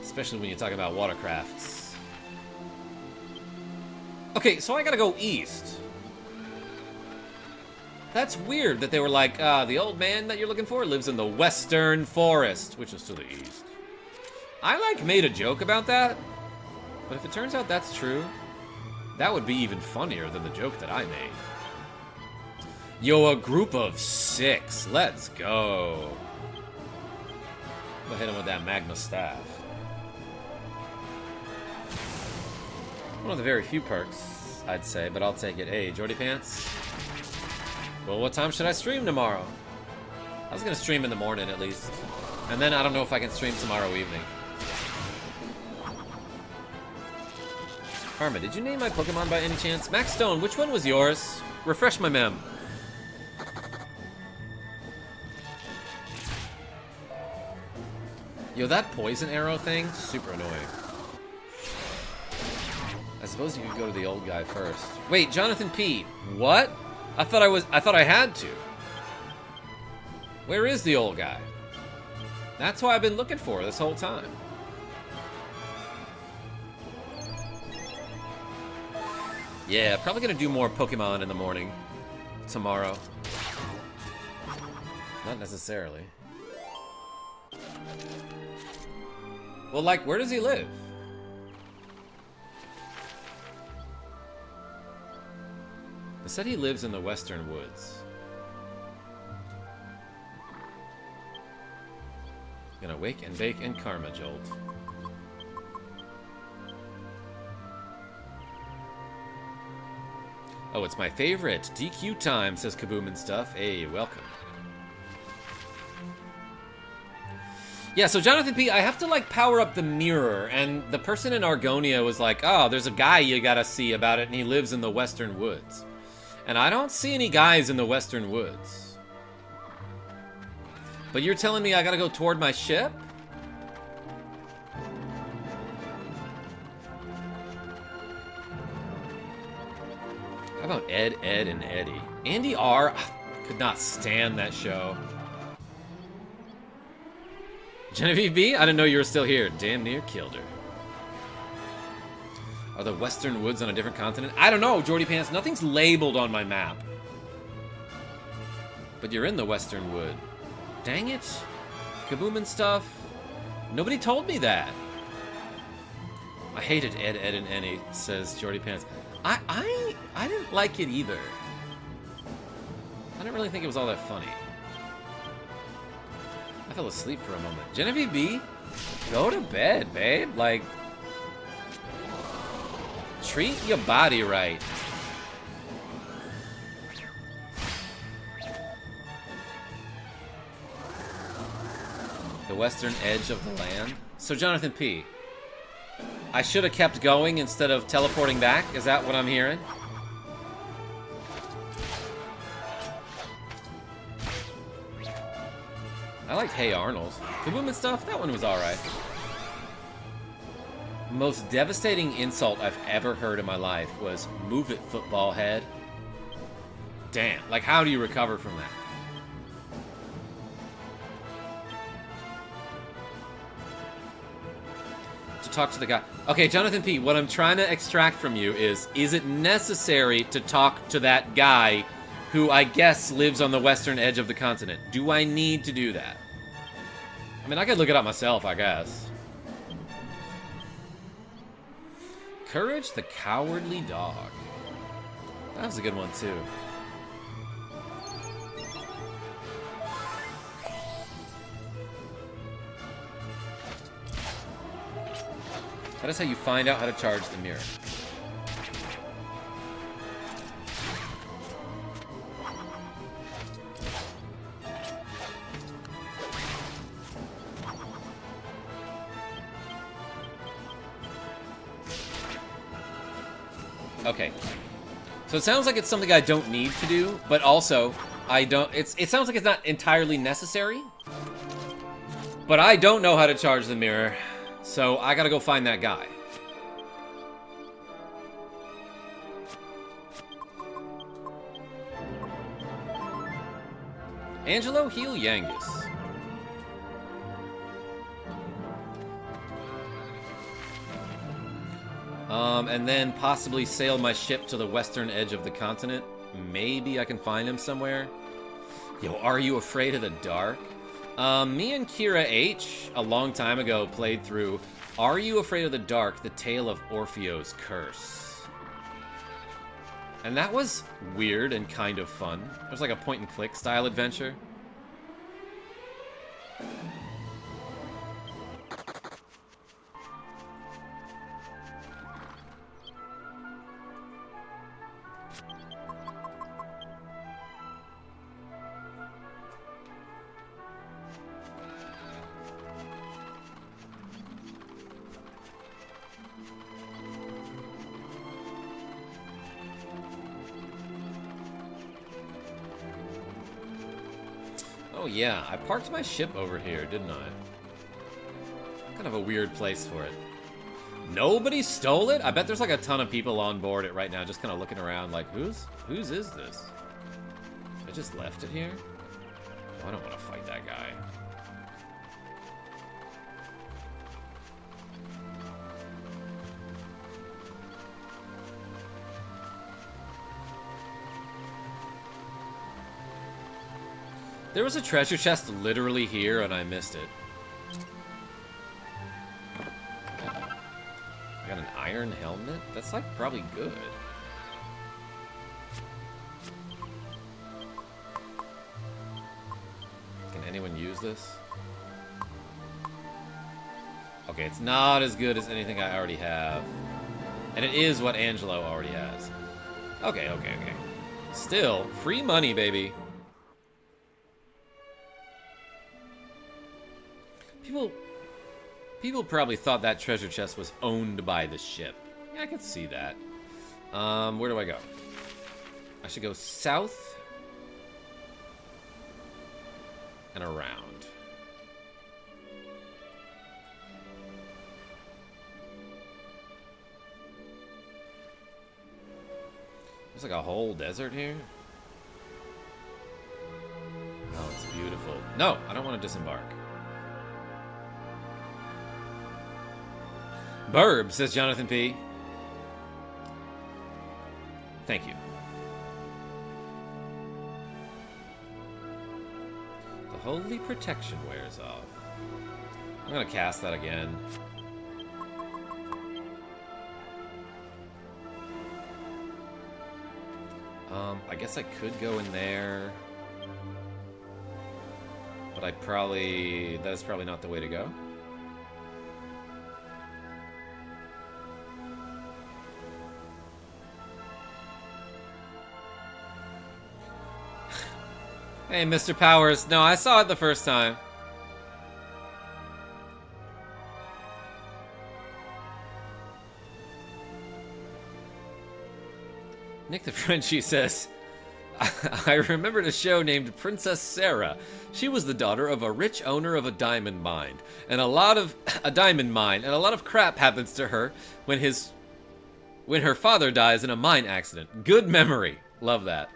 Especially when you talk about watercrafts. Okay, so I gotta go east. That's weird that they were like, the old man that you're looking for lives in the Western Forest, which is to the east. I, like, made a joke about that, but if it turns out that's true, that would be even funnier than the joke that I made. Yo, a group of 6. Let's go. Go hit him with that Magma Staff. One of the very few perks, I'd say, but I'll take it. Hey, Jordy Pants. Well, what time should I stream tomorrow? I was gonna stream in the morning, at least. And then I don't know if I can stream tomorrow evening. Karma, did you name my Pokemon by any chance? Max Stone, which one was yours? Refresh my mem. Yo, that poison arrow thing, super annoying. I suppose you could go to the old guy first. Wait, Jonathan P. What? I thought I had to. Where is the old guy? That's what I've been looking for this whole time. Yeah, probably gonna do more Pokemon in the morning. Tomorrow. Not necessarily. Well, like, where does he live? It said he lives in the Western Woods. Gonna wake and bake and KarmaJolt. Oh, it's my favorite. DQ time, says Kaboom and stuff. Hey, welcome. Yeah, so Jonathan P., I have to, like, power up the mirror, and the person in Argonia was like, oh, there's a guy you gotta see about it, and he lives in the Western Woods. And I don't see any guys in the Western Woods. But you're telling me I gotta go toward my ship? How about Ed, Ed, and Eddie? Andy R. Could not stand that show. Genevieve B, I didn't know you were still here. Damn near killed her. Are the Western Woods on a different continent? I don't know, Jordy Pants. Nothing's labeled on my map. But you're in the Western Wood. Dang it. Kaboom and stuff. Nobody told me that. I hated Ed, Ed, and Eddie, says Jordy Pants. I didn't like it either. I didn't really think it was all that funny. I fell asleep for a moment. Genevieve B, go to bed, babe. Like, treat your body right. The western edge of the land. So, Jonathan P, I should have kept going instead of teleporting back? Is that what I'm hearing? I liked Hey Arnold. Kaboom and stuff, that one was alright. Most devastating insult I've ever heard in my life was "move it, football head." Damn, like, how do you recover from that? To talk to the guy. Okay, Jonathan P, what I'm trying to extract from you is it necessary to talk to that guy who I guess lives on the western edge of the continent? Do I need to do that? I mean, I could look it up myself, I guess. Courage the Cowardly Dog. That was a good one, too. That is how you find out how to charge the mirror. Okay. So it sounds like it's something I don't need to do, but also I don't. It sounds like it's not entirely necessary. But I don't know how to charge the mirror, so I gotta go find that guy. Angelo Heel Yangus. And then possibly sail my ship to the western edge of the continent. Maybe I can find him somewhere. Yo, are you afraid of the dark? Me and Kira H, a long time ago, played through Are You Afraid of the Dark? The Tale of Orpheo's Curse. And that was weird and kind of fun. It was like a point-and-click style adventure. Oh yeah, I parked my ship over here, didn't I? Kind of a weird place for it. Nobody stole it? I bet there's like a ton of people on board it right now, just kind of looking around like, whose is this? I just left it here? Oh, I don't want to fight that guy. There was a treasure chest literally here and I missed it. I got an iron helmet? That's like probably good. Can anyone use this? Okay, it's not as good as anything I already have. And it is what Angelo already has. Okay. Still, free money, baby. People probably thought that treasure chest was owned by the ship. Yeah, I could see that. Where do I go? I should go south and around. There's like a whole desert here. Oh, it's beautiful. No, I don't want to disembark. Burb, says Jonathan P. Thank you. The holy protection wears off. I'm gonna cast that again. I guess I could go in there. But that's probably not the way to go. Hey, Mr. Powers. No, I saw it the first time. Nick the Frenchie says, I remembered a show named Princess Sarah. She was the daughter of a rich owner of a diamond mine. And a lot of crap happens to her when her father dies in a mine accident. Good memory. Love that.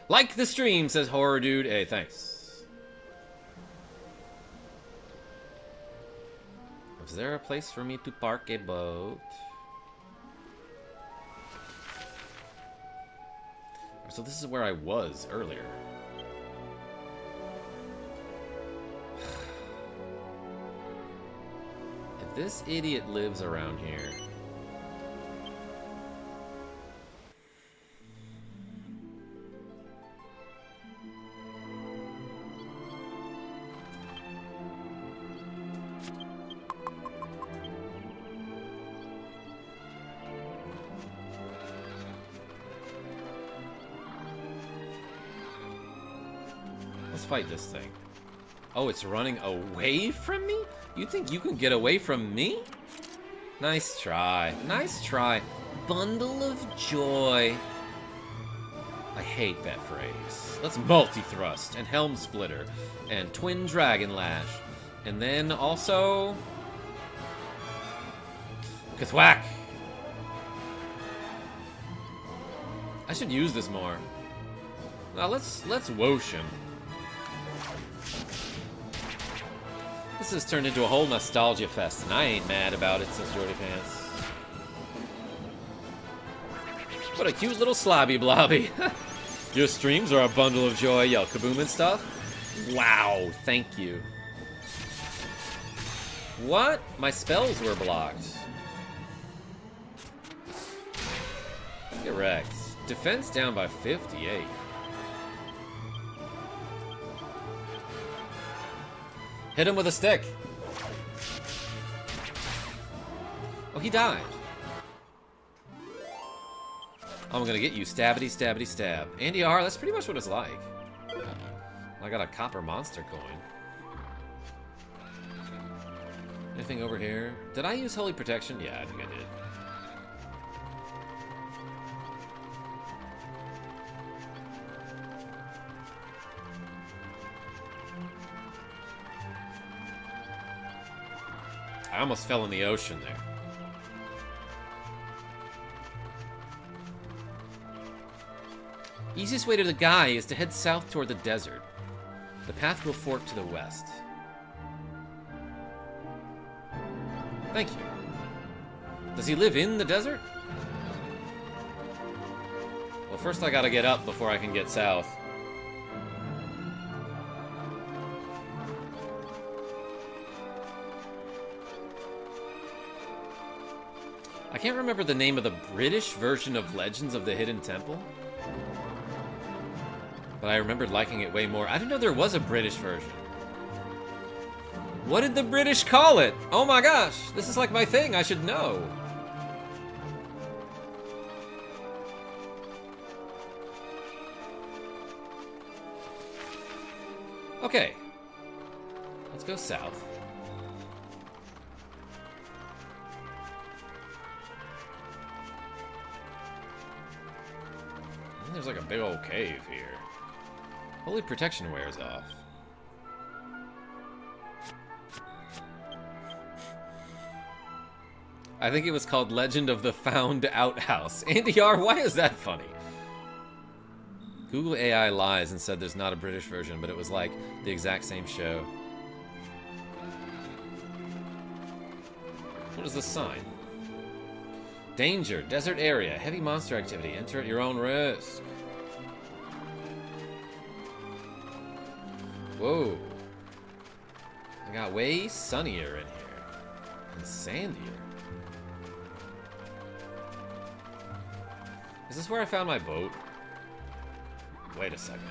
Like the stream, says Horror Dude. Hey, thanks. Is there a place for me to park a boat? So this is where I was earlier. If this idiot lives around here... Fight this thing. Oh, it's running away from me? You think you can get away from me? Nice try. Nice try. Bundle of joy. I hate that phrase. Let's multi-thrust and helm splitter and twin dragon lash. And then also... Kathwack! I should use this more. Now let's whoosh him. This has turned into a whole nostalgia fest, and I ain't mad about it, says Jordy Pants. What a cute little slobby blobby. Your streams are a bundle of joy, yell kaboom and stuff. Wow, thank you. What? My spells were blocked. Correct. Defense down by 58. Hit him with a stick. Oh, he died. I'm gonna get you. Stabbity, stabbity, stab. Andy R, that's pretty much what it's like. I got a copper monster coin. Anything over here? Did I use Holy Protection? Yeah, I think I did. I almost fell in the ocean there. Easiest way to the guy is to head south toward the desert. The path will fork to the west. Thank you. Does he live in the desert? Well, first I gotta get up before I can get south. I can't remember the name of the British version of Legends of the Hidden Temple. But I remembered liking it way more. I didn't know there was a British version. What did the British call it? Oh my gosh, this is like my thing, I should know. Okay. Let's go south. And there's like a big old cave here. Holy protection wears off. I think it was called Legend of the Found Outhouse. Andy R, why is that funny? Google AI lies and said there's not a British version, but it was like the exact same show. What is this sign? Danger, desert area, heavy monster activity. Enter at your own risk. Whoa. I got way sunnier in here. And sandier. Is this where I found my boat? Wait a second.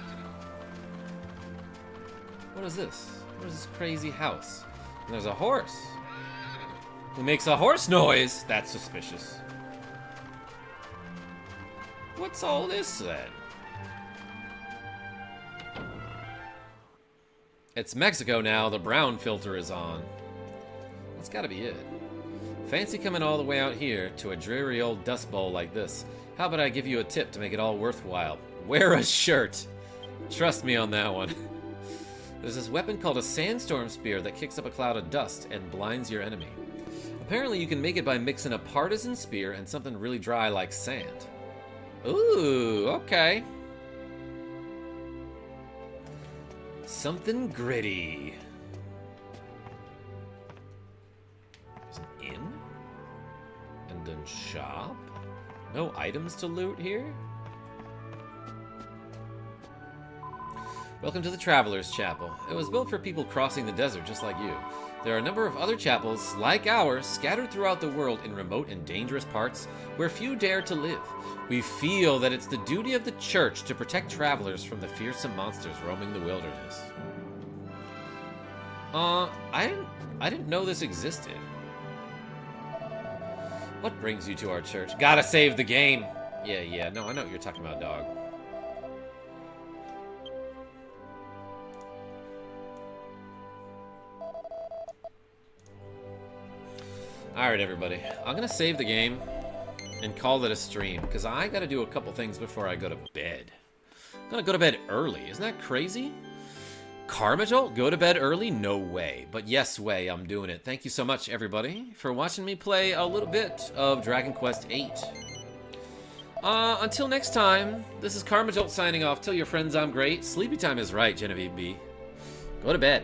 What is this? What is this crazy house? And there's a horse. Who makes a horse noise? That's suspicious. What's all this then? It's Mexico now. The brown filter is on. That's gotta be it. Fancy coming all the way out here to a dreary old dust bowl like this. How about I give you a tip to make it all worthwhile? Wear a shirt. Trust me on that one. There's this weapon called a sandstorm spear that kicks up a cloud of dust and blinds your enemy. Apparently you can make it by mixing a partisan spear and something really dry like sand. Ooh, okay. Something gritty. There's an inn? And then shop? No items to loot here? Welcome to the Traveler's Chapel. It was built for people crossing the desert just like you. There are a number of other chapels, like ours, scattered throughout the world in remote and dangerous parts where few dare to live. We feel that it's the duty of the church to protect travelers from the fearsome monsters roaming the wilderness. I didn't know this existed. What brings you to our church? Gotta save the game. Yeah, no, I know what you're talking about, dog. Alright, everybody. I'm gonna save the game and call it a stream, because I gotta do a couple things before I go to bed. I'm gonna go to bed early. Isn't that crazy? KarmaJolt? Go to bed early? No way. But yes way, I'm doing it. Thank you so much, everybody, for watching me play a little bit of Dragon Quest VIII. Until next time, this is KarmaJolt signing off. Tell your friends I'm great. Sleepy time is right, Genevieve B. Go to bed.